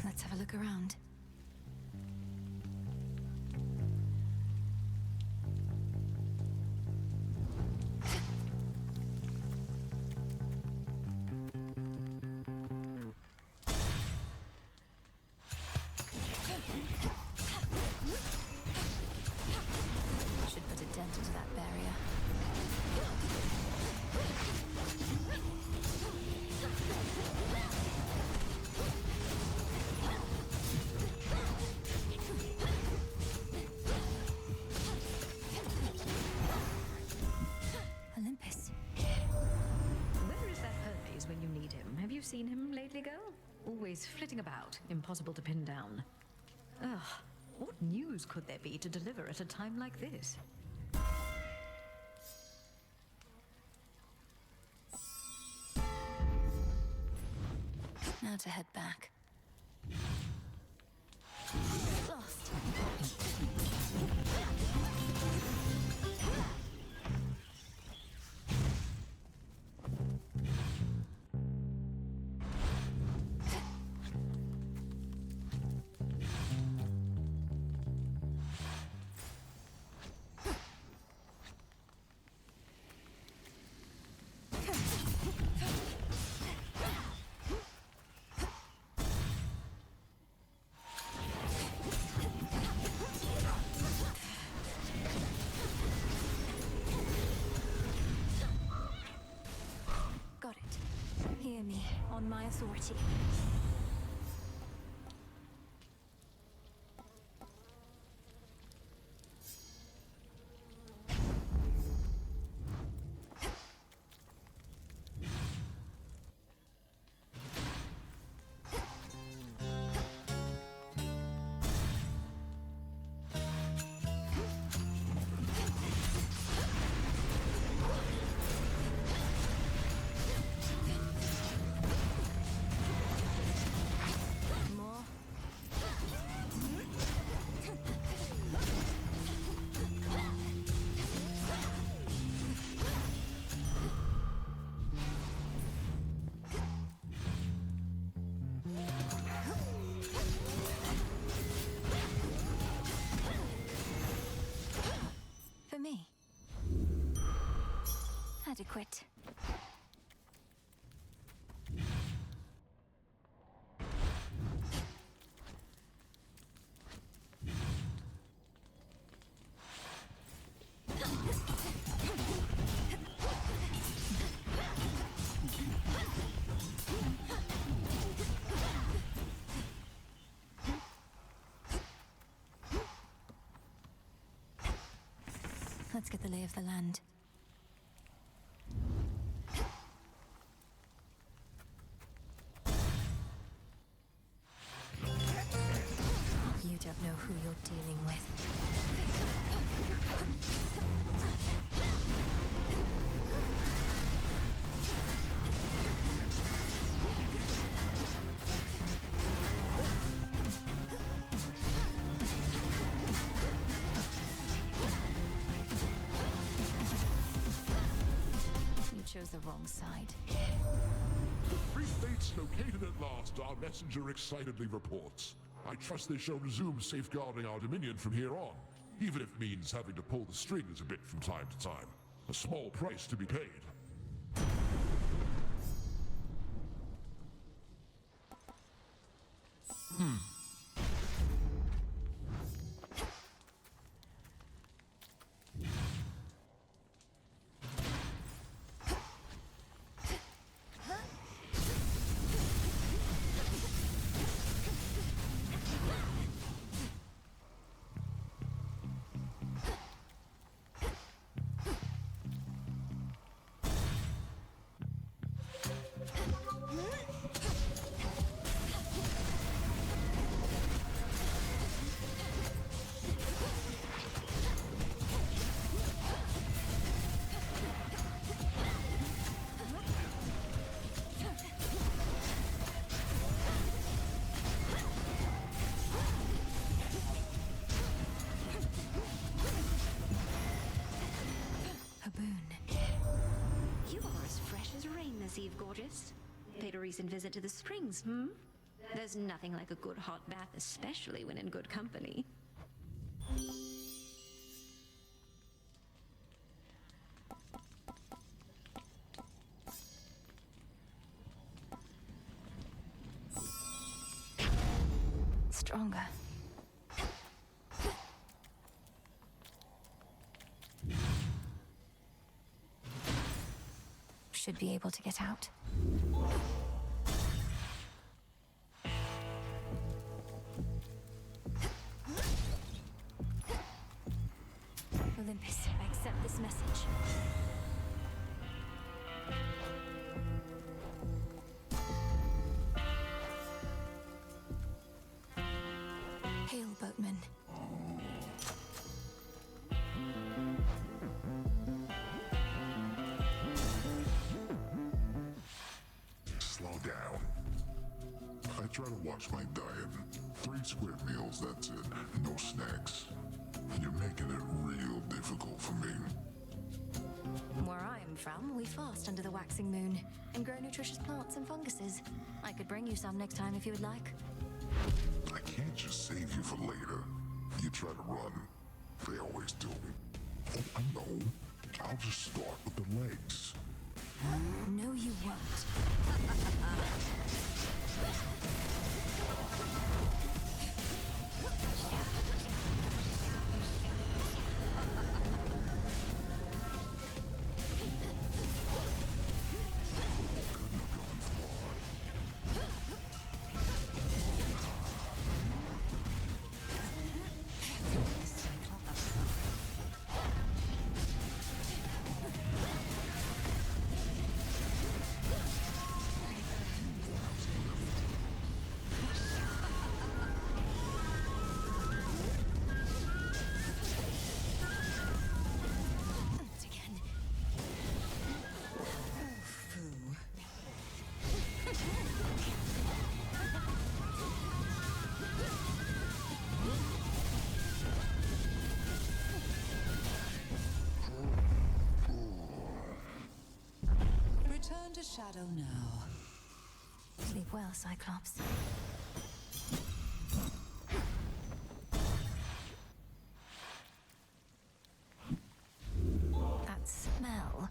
[SPEAKER 1] Let's have a look around. Should put a dent into that barrier. Olympus.
[SPEAKER 18] Where is that Hermes when you need him? Have you seen him lately, girl? Always flitting about, impossible to pin down. Ugh, what news could there be to deliver at a time like this?
[SPEAKER 1] Now to head back. Lost. Got it. Hear me, on my authority. Adequate. Let's get the lay of the land. You don't know who you're dealing with. Chose the wrong side.
[SPEAKER 14] The three fates located at last, our messenger excitedly reports. I trust they shall resume safeguarding our dominion from here on, even if it means having to pull the strings a bit from time to time. A small price to be paid.
[SPEAKER 2] Eve, gorgeous. Paid a recent visit to the springs, hmm? There's nothing like a good hot bath, especially when in good company.
[SPEAKER 1] Stronger. Should be able to get out. Olympus, I accept this message. Hail, boatman.
[SPEAKER 14] Slow down. I try to watch my diet. 3 square meals, that's it. No snacks. You're making it real difficult for me.
[SPEAKER 1] Where I'm from, we fast under the waxing moon and grow nutritious plants and funguses. I could bring you some next time if you would like.
[SPEAKER 14] I can't just save you for later. You try to run. They always do. Oh, I know. I'll just start with the legs.
[SPEAKER 1] No, you won't.
[SPEAKER 8] Return to shadow now.
[SPEAKER 1] Sleep well, Cyclops. That smell.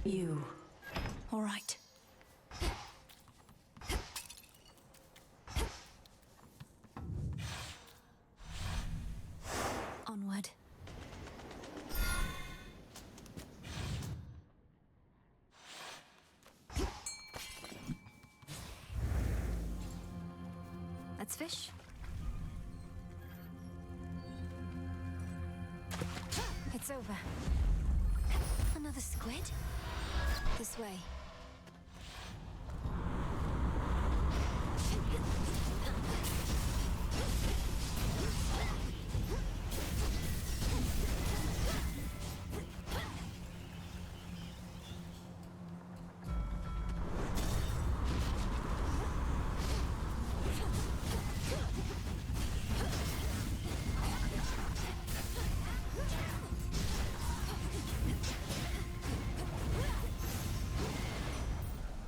[SPEAKER 18] You.
[SPEAKER 1] All right. Onward. Let's fish. It's over. Another squid? This way.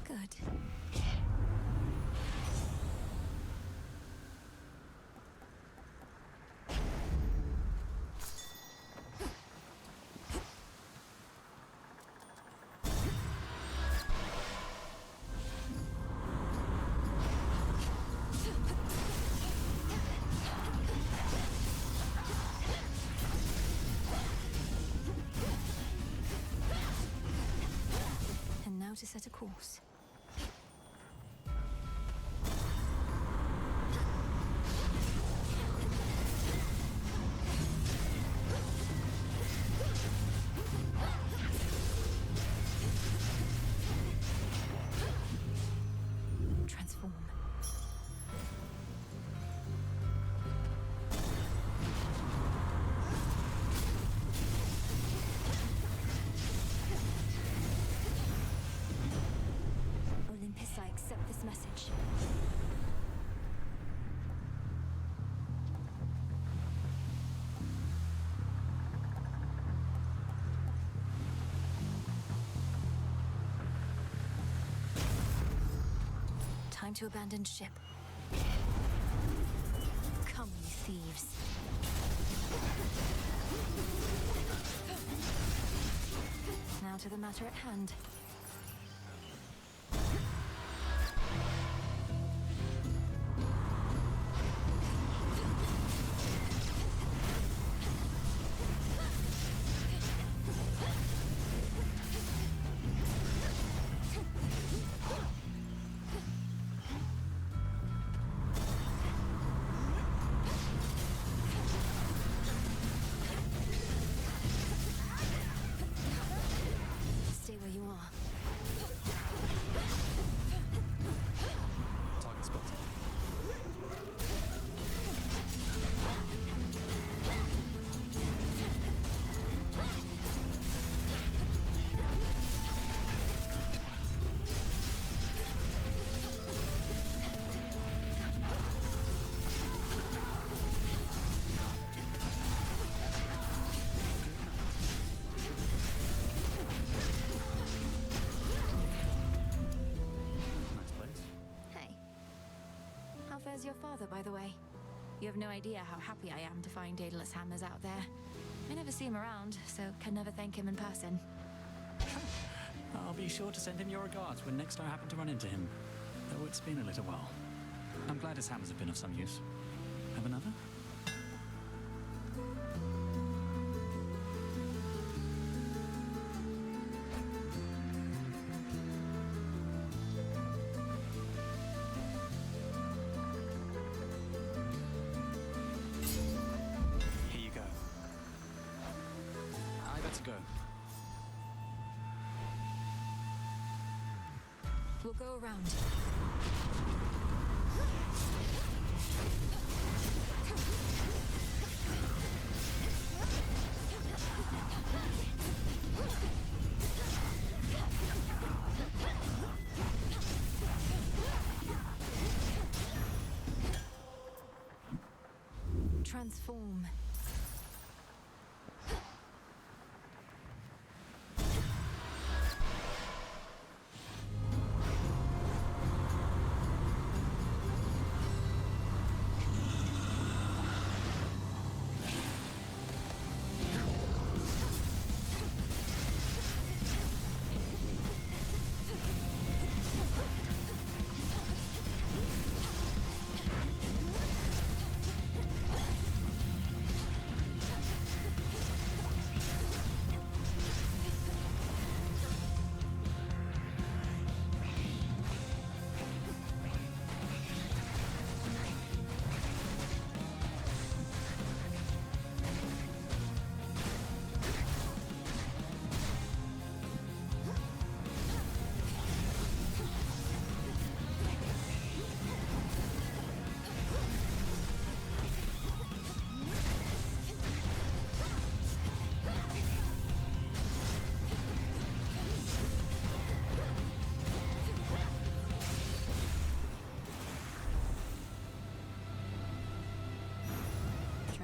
[SPEAKER 1] Good. And now to set a course. Transform. Olympus, I accept this message. Time to abandon ship. Come, you thieves. Now to the matter at hand. Stay where you are.
[SPEAKER 4] Target spotted.
[SPEAKER 19] Nice place.
[SPEAKER 1] Hey. How fares your father, by the way? You have no idea how happy I am to find Daedalus hammers out there. I never see him around, so can never thank him in person.
[SPEAKER 19] I'll be sure to send him your regards when next I happen to run into him. Though it's been a little while. I'm glad his hammers have been of some use. Have another? Here you go. I better go.
[SPEAKER 1] We'll go around. Transform.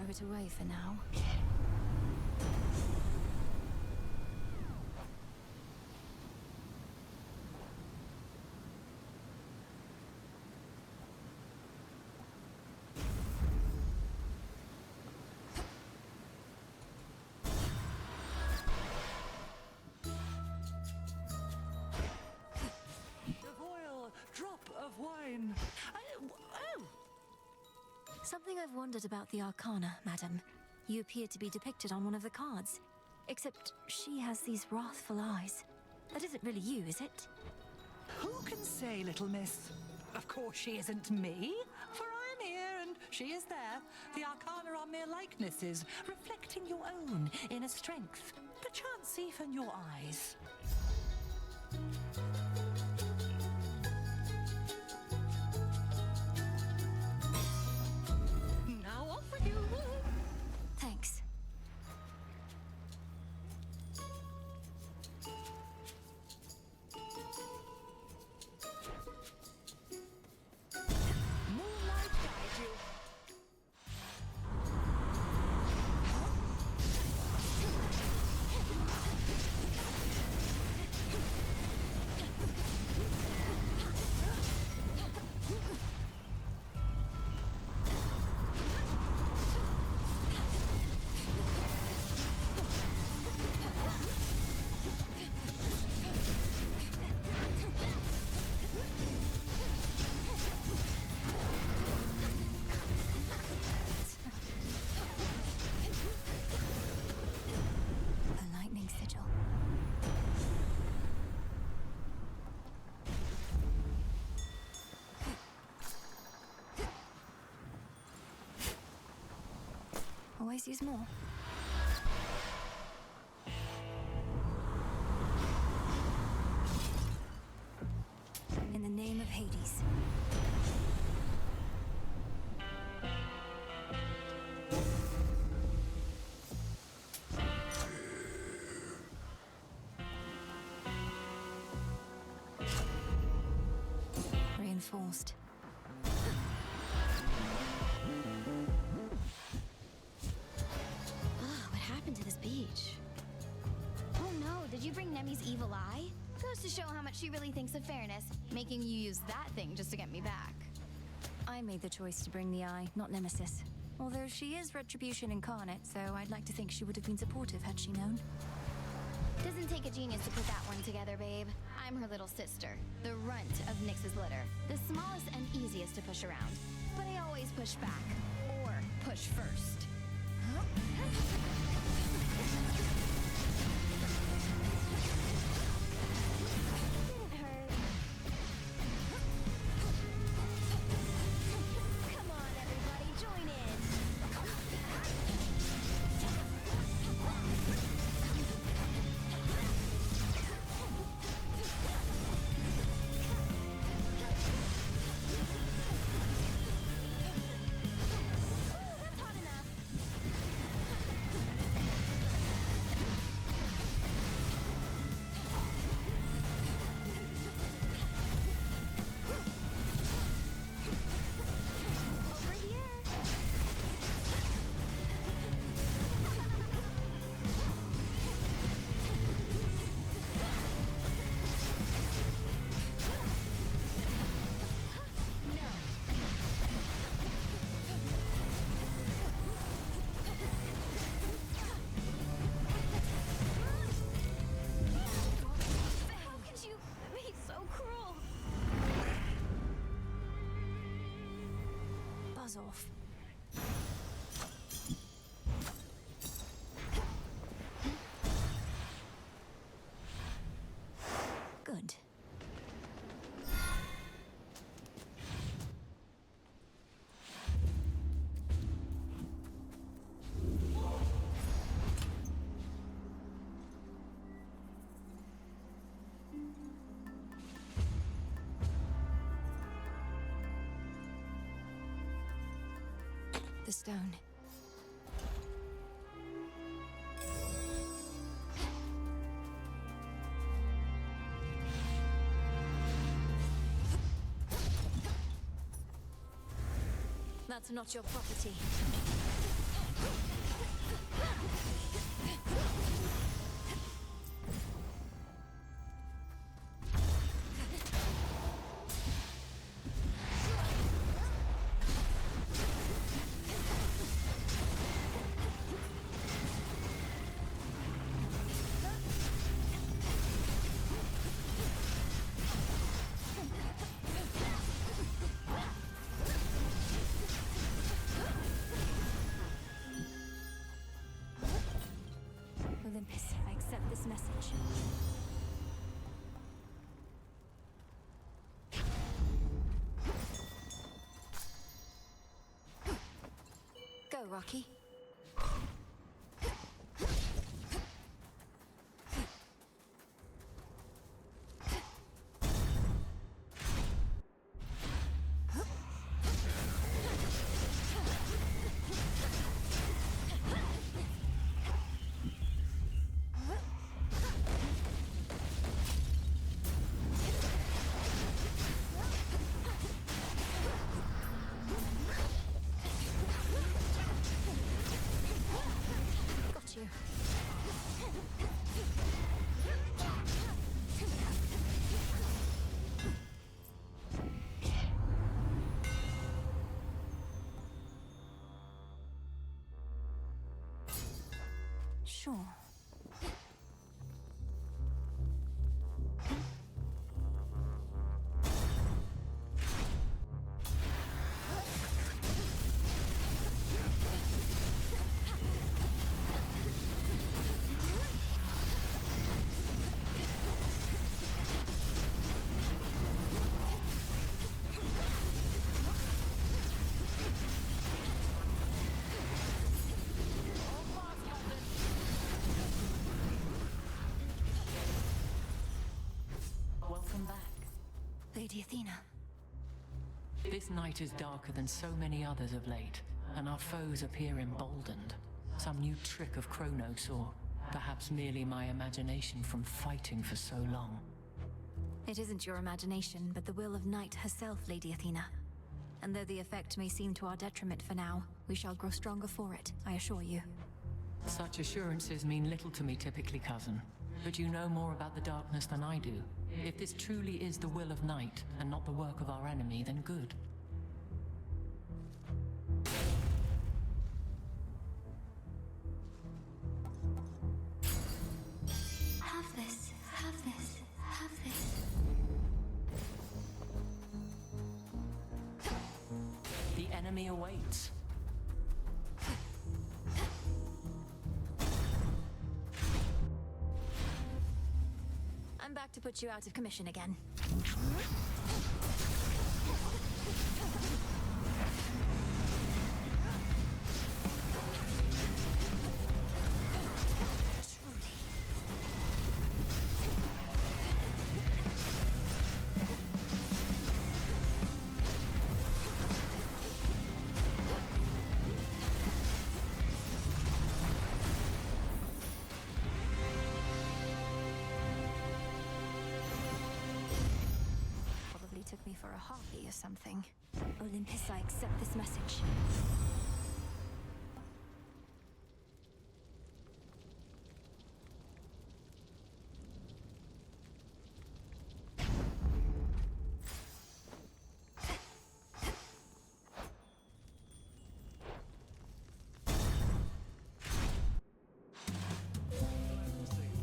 [SPEAKER 1] it away for now.
[SPEAKER 5] Drop of wine. Oh!
[SPEAKER 1] Something I've wondered about the Arcana, madam. You appear to be depicted on one of the cards. Except she has these wrathful eyes. That isn't really you, is it?
[SPEAKER 5] Who can say, little miss? Of course she isn't me, for I am here and she is there. The Arcana are mere likenesses, reflecting your own inner strength. Perchance even your eyes. Now off with you!
[SPEAKER 1] Thanks.
[SPEAKER 5] Moonlight guide you.
[SPEAKER 1] A lightning sigil. Always use more. In the name of Hades. Reinforced.
[SPEAKER 16] What happened to this beach? Oh no, did you bring Nemi's evil eye? Goes to show how much she really thinks of fairness, making you use that thing just to get me back.
[SPEAKER 1] I made the choice to bring the eye, not Nemesis. Although she is Retribution incarnate, so I'd like to think she would have been supportive had she known.
[SPEAKER 16] Doesn't take a genius to put that one together, babe. I'm her little sister, the runt of Nyx's litter, the smallest and easiest to push around. But I always push back, or push first. Didn't hurt. Come on, everybody, join in. That's hot enough. Over here. How could you be so cruel?
[SPEAKER 1] Buzz off. Good. The stone. That's not your property. Rocky. Sure. Lady Athena.
[SPEAKER 3] This night is darker than so many others of late, and our foes appear emboldened. Some new trick of Kronos, or perhaps merely my imagination from fighting for so long.
[SPEAKER 1] It isn't your imagination, but the will of Night herself, Lady Athena. And though the effect may seem to our detriment for now, we shall grow stronger for it, I assure you.
[SPEAKER 3] Such assurances mean little to me typically, cousin. But you know more about the darkness than I do. If this truly is the will of Night, and not the work of our enemy, then good.
[SPEAKER 1] Have this, have this, have this.
[SPEAKER 3] The enemy awaits.
[SPEAKER 1] I'm back to put you out of commission again. Took me for a harpy or something. Olympus, I accept this message.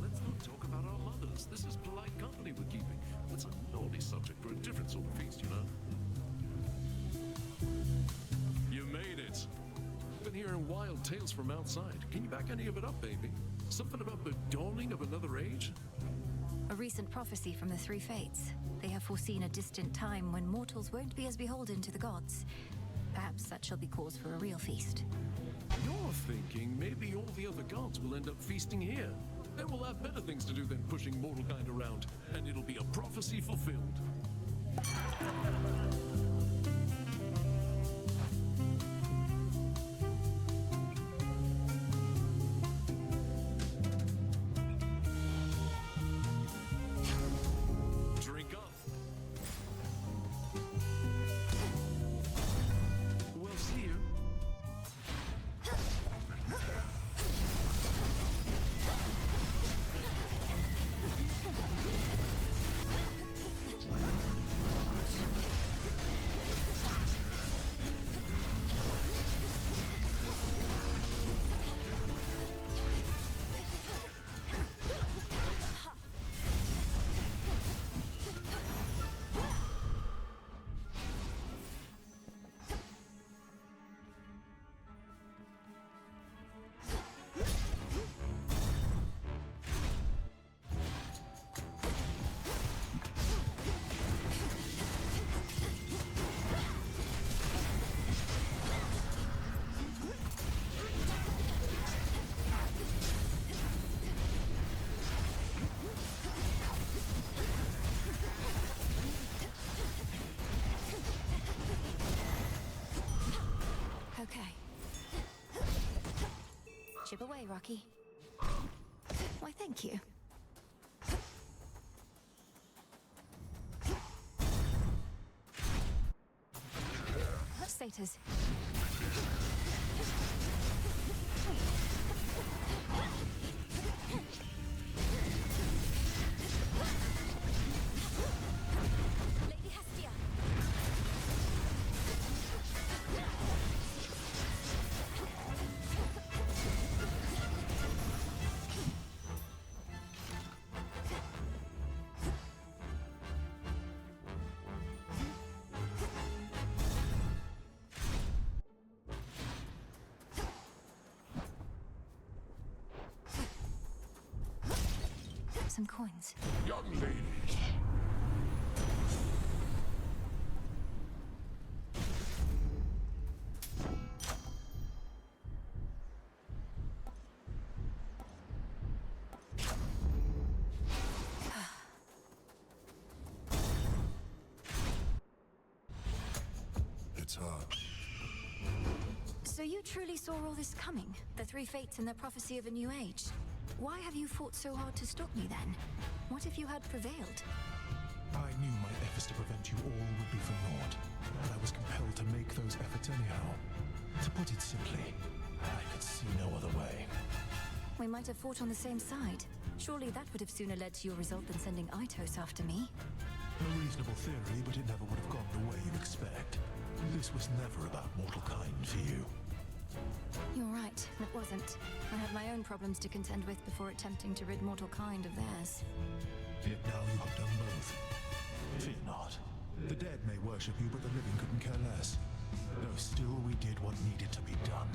[SPEAKER 10] Let's not talk about our mothers. This is polite company we're keeping. It's a naughty subject for a different sort of feast, you know. You made it. Been hearing wild tales from outside. Can you back any of it up, baby? Something about the dawning of another age?
[SPEAKER 1] A recent prophecy from the Three Fates. They have foreseen a distant time when mortals won't be as beholden to the gods. Perhaps that shall be cause for a real feast.
[SPEAKER 10] You're thinking maybe all the other gods will end up feasting here. Then we'll have better things to do than pushing mortal kind around, and it'll be a prophecy fulfilled. Drink up. We'll see you.
[SPEAKER 1] Chip away, Rocky. Why, thank you. Satyrs. Lady Hestia. Some coins.
[SPEAKER 14] Young ladies.
[SPEAKER 21] It's hard.
[SPEAKER 1] So you truly saw all this coming? The three fates and their prophecy of a new age? Why have you fought so hard to stop me then? What if you had prevailed?
[SPEAKER 11] I knew my efforts to prevent you all would be for naught, and I was compelled to make those efforts anyhow. To put it simply, I could see no other way.
[SPEAKER 1] We might have fought on the same side. Surely that would have sooner led to your result than sending Icarus after me.
[SPEAKER 11] A reasonable theory, but it never would have gone the way you expect. This was never about mortal kind for you.
[SPEAKER 1] You're right, it wasn't. I had my own problems to contend with before attempting to rid mortal kind of theirs.
[SPEAKER 11] Yet now you have done both. Fear not. The dead may worship you, but the living couldn't care less. Though still we did what needed to be done.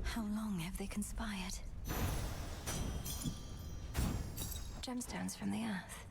[SPEAKER 1] How long have they conspired? Gemstones from the earth.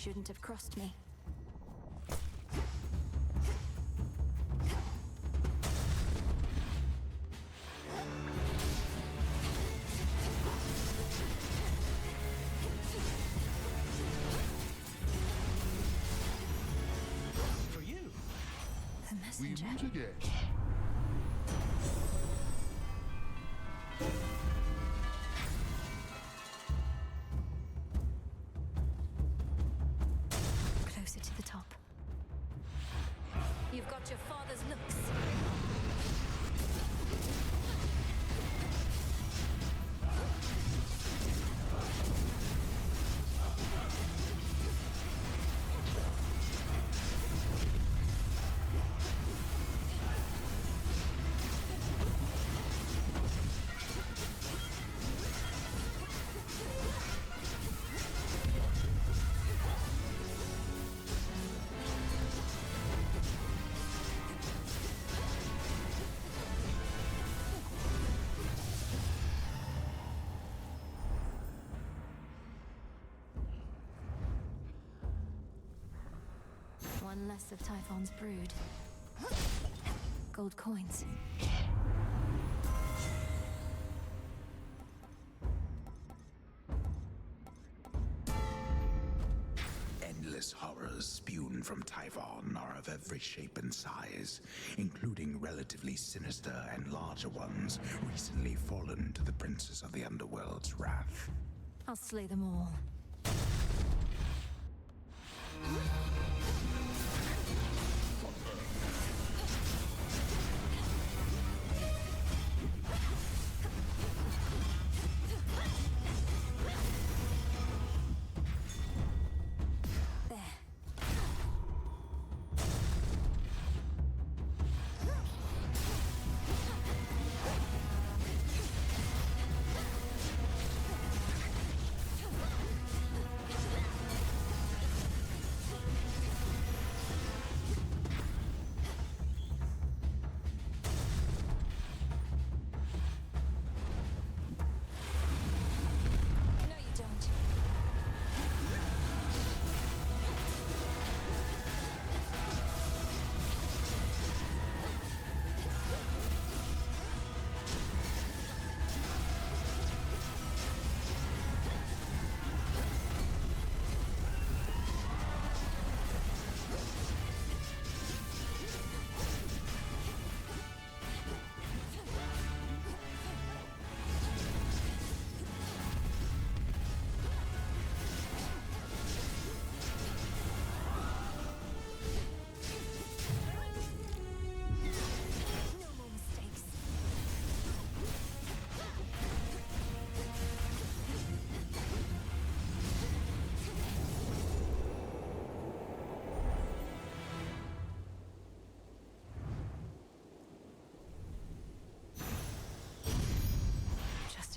[SPEAKER 1] shouldn't have crossed me.
[SPEAKER 20] For you.
[SPEAKER 1] The messenger.
[SPEAKER 14] We meet again.
[SPEAKER 1] Closer to the top. You've got your father's looks. One less of Typhon's brood. Gold coins.
[SPEAKER 12] Endless horrors spewed from Typhon are of every shape and size, including relatively sinister and larger ones recently fallen to the princes of the underworld's wrath.
[SPEAKER 1] I'll slay them all.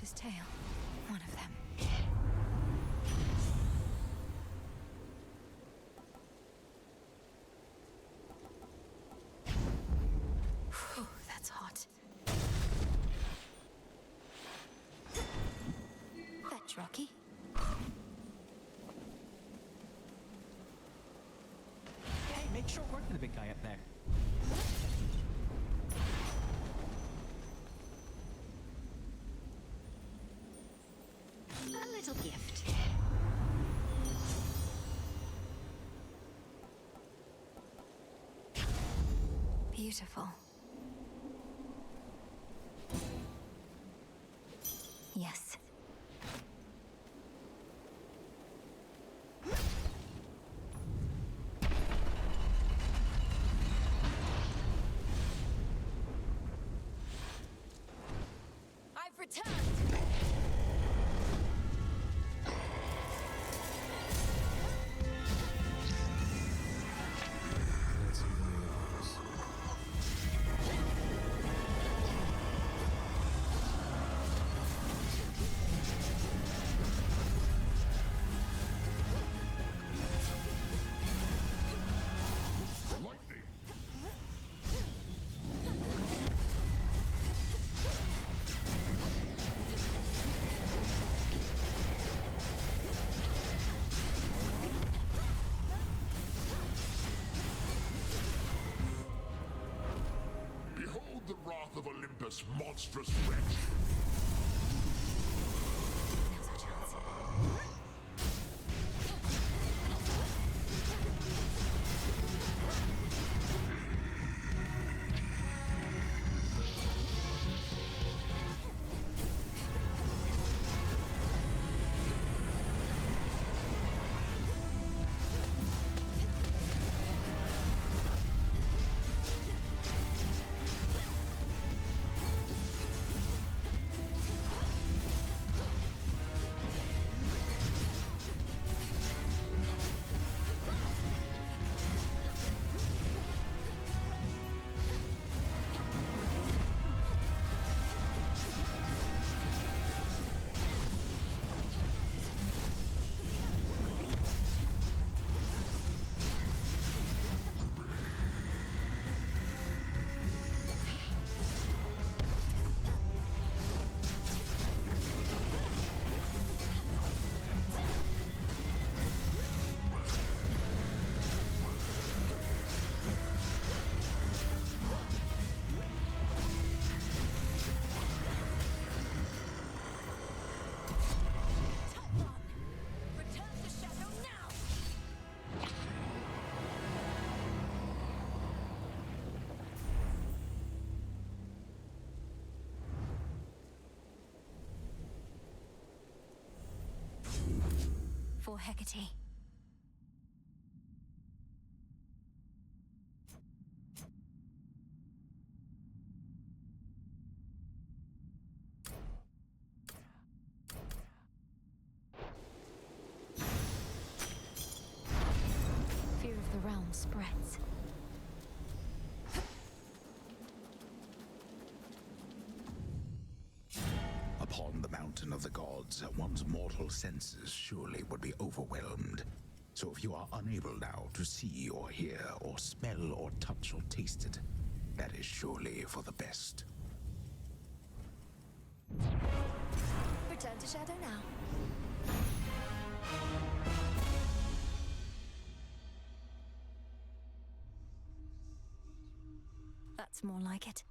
[SPEAKER 1] His tail. One of them. Whew, that's hot. Fetch, Rocky.
[SPEAKER 19] Hey, make short work of the big guy up there.
[SPEAKER 2] A little gift.
[SPEAKER 1] Beautiful. Yes. I've returned!
[SPEAKER 14] of Olympus, monstrous wretch!
[SPEAKER 1] Now's our chance. For Hecate. Fear of the realm spreads.
[SPEAKER 12] Upon the mountain of the gods, one's mortal senses surely would be overwhelmed. So if you are unable now to see or hear or smell or touch or taste it, that is surely for the best.
[SPEAKER 1] Return to Shadow now. That's more like it.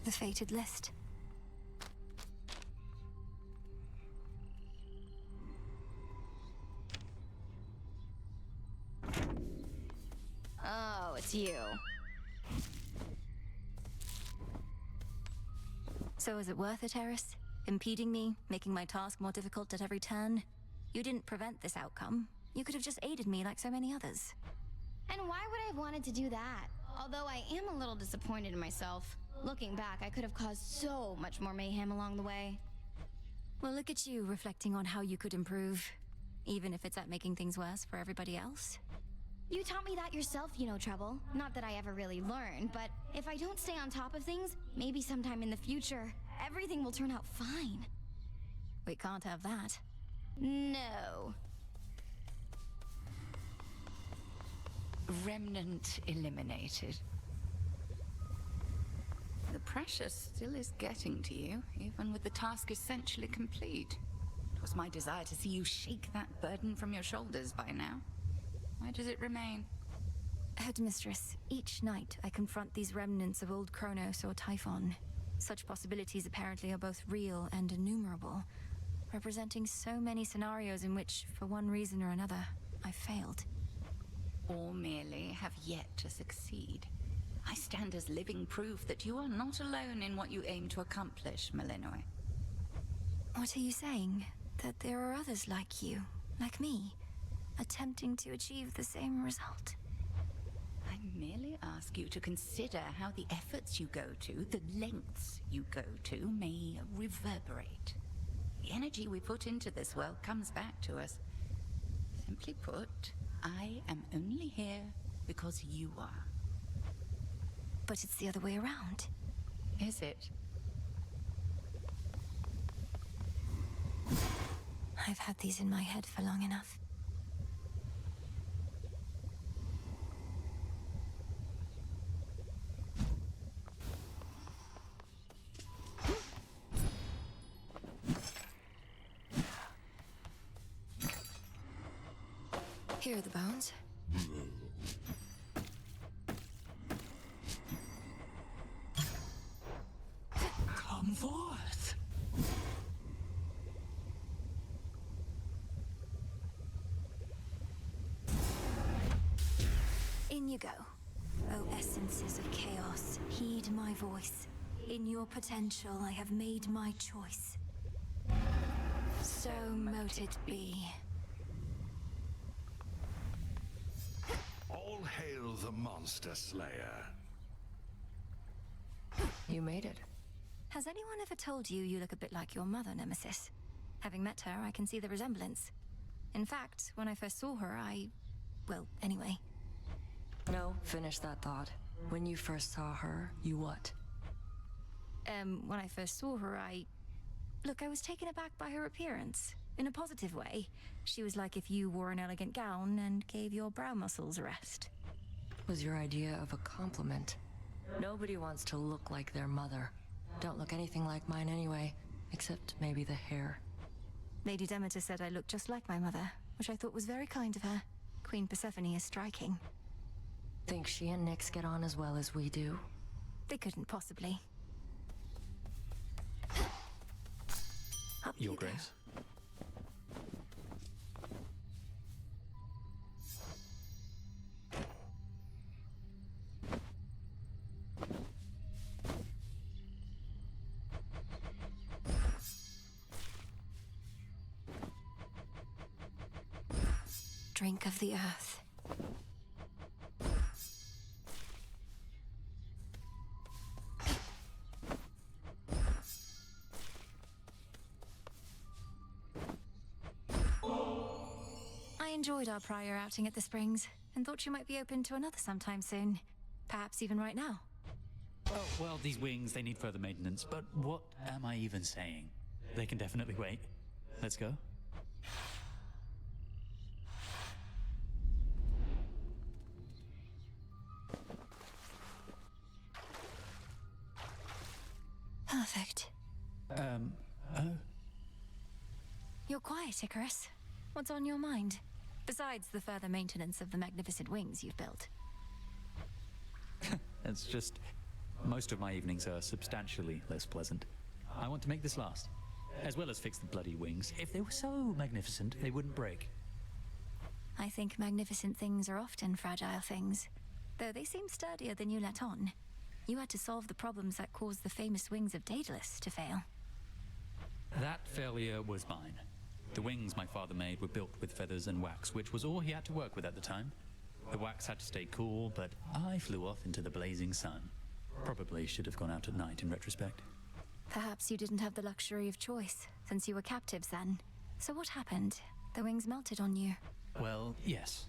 [SPEAKER 1] The fated list.
[SPEAKER 16] Oh, it's you.
[SPEAKER 1] So is it worth it, Eris? Impeding me, making my task more difficult at every turn? You didn't prevent this outcome. You could have just aided me like so many others.
[SPEAKER 16] And why would I have wanted to do that? Although I am a little disappointed in myself. Looking back, I could have caused so much more mayhem along the way.
[SPEAKER 1] Well, look at you reflecting on how you could improve. Even if it's at making things worse for everybody else.
[SPEAKER 16] You taught me that yourself, you know, Trouble. Not that I ever really learned, but if I don't stay on top of things, maybe sometime in the future, everything will turn out fine.
[SPEAKER 1] We can't have that.
[SPEAKER 16] No.
[SPEAKER 9] Remnant eliminated. The pressure still is getting to you, even with the task essentially complete. It was my desire to see you shake that burden from your shoulders by now. Why does it remain?
[SPEAKER 1] Headmistress, each night I confront these remnants of old Kronos or Typhon. Such possibilities apparently are both real and innumerable, representing so many scenarios in which, for one reason or another, I failed.
[SPEAKER 9] Or merely have yet to succeed. I stand as living proof that you are not alone in what you aim to accomplish, Melinoë.
[SPEAKER 1] What are you saying? That there are others like you, like me, attempting to achieve the same result?
[SPEAKER 9] I merely ask you to consider how the efforts you go to, the lengths you go to, may reverberate. The energy we put into this world comes back to us. Simply put, I am only here because you are.
[SPEAKER 1] But it's the other way around.
[SPEAKER 9] Is it?
[SPEAKER 1] I've had these in my head for long enough. Here are the bones.
[SPEAKER 19] Come forth.
[SPEAKER 1] In you go. O essences of chaos, heed my voice. In your potential, I have made my choice. So mote it be.
[SPEAKER 21] All hail the Monster Slayer.
[SPEAKER 7] You made it.
[SPEAKER 1] Has anyone ever told you you look a bit like your mother, Nemesis? Having met her, I can see the resemblance. In fact, when I first saw her, well, anyway.
[SPEAKER 7] No, finish that thought. When you first saw her, you what?
[SPEAKER 1] When I first saw her, Look, I was taken aback by her appearance. In a positive way. She was like if you wore an elegant gown and gave your brow muscles a rest.
[SPEAKER 7] Was your idea of a compliment. Nobody wants to look like their mother. Don't look anything like mine anyway, except maybe the hair.
[SPEAKER 1] Lady Demeter said I looked just like my mother, which I thought was very kind of her. Queen Persephone is striking.
[SPEAKER 7] Think she and Nyx get on as well as we do?
[SPEAKER 1] They couldn't possibly. Up
[SPEAKER 19] Your
[SPEAKER 1] you go.
[SPEAKER 19] Grace.
[SPEAKER 1] Drink of the earth. I enjoyed our prior outing at the Springs, and thought you might be open to another sometime soon. Perhaps even right now.
[SPEAKER 19] Oh, well, these wings, they need further maintenance, but what am I even saying? They can definitely wait. Let's go.
[SPEAKER 1] Perfect.
[SPEAKER 19] Oh?
[SPEAKER 1] You're quiet, Icarus. What's on your mind? Besides the further maintenance of the magnificent wings you've built.
[SPEAKER 19] It's just... most of my evenings are substantially less pleasant. I want to make this last. As well as fix the bloody wings. If they were so magnificent, they wouldn't break.
[SPEAKER 1] I think magnificent things are often fragile things. Though they seem sturdier than you let on. You had to solve the problems that caused the famous wings of Daedalus to fail.
[SPEAKER 19] That failure was mine. The wings my father made were built with feathers and wax, which was all he had to work with at the time. The wax had to stay cool, but I flew off into the blazing sun. Probably should have gone out at night in retrospect.
[SPEAKER 1] Perhaps you didn't have the luxury of choice, since you were captives then. So what happened? The wings melted on you.
[SPEAKER 19] Well, yes.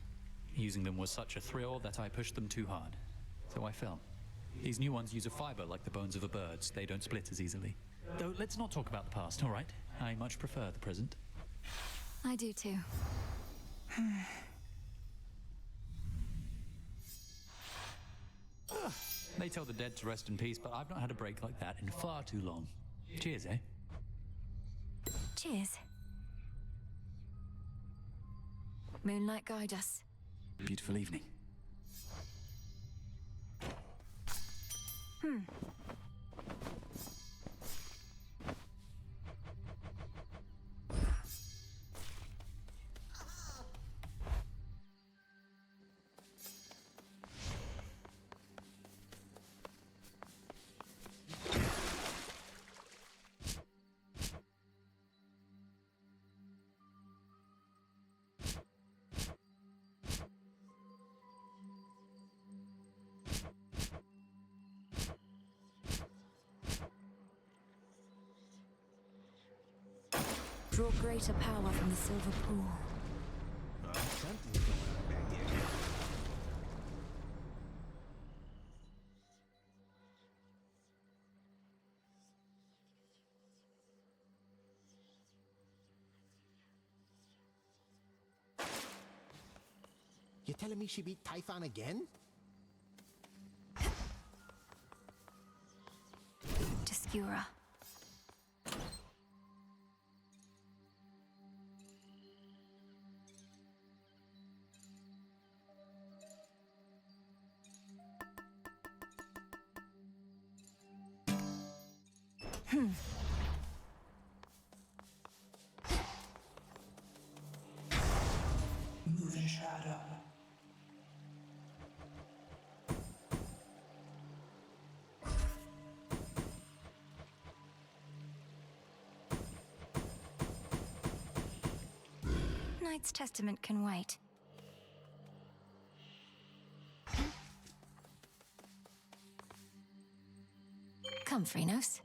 [SPEAKER 19] Using them was such a thrill that I pushed them too hard. So I fell. These new ones use a fiber like the bones of a bird. They don't split as easily. Though, let's not talk about the past, all right? I much prefer the present.
[SPEAKER 1] I do too.
[SPEAKER 19] They tell the dead to rest in peace, but I've not had a break like that in far too long. Cheers, eh?
[SPEAKER 1] Cheers. Moonlight guide us.
[SPEAKER 19] Beautiful evening.
[SPEAKER 1] Draw greater power from the silver pool.
[SPEAKER 17] Something's going on back there. You're telling me she beat Typhon again?
[SPEAKER 1] Obscura.
[SPEAKER 5] Move in shadow.
[SPEAKER 1] Knight's Testament can wait. Come, Phrenos.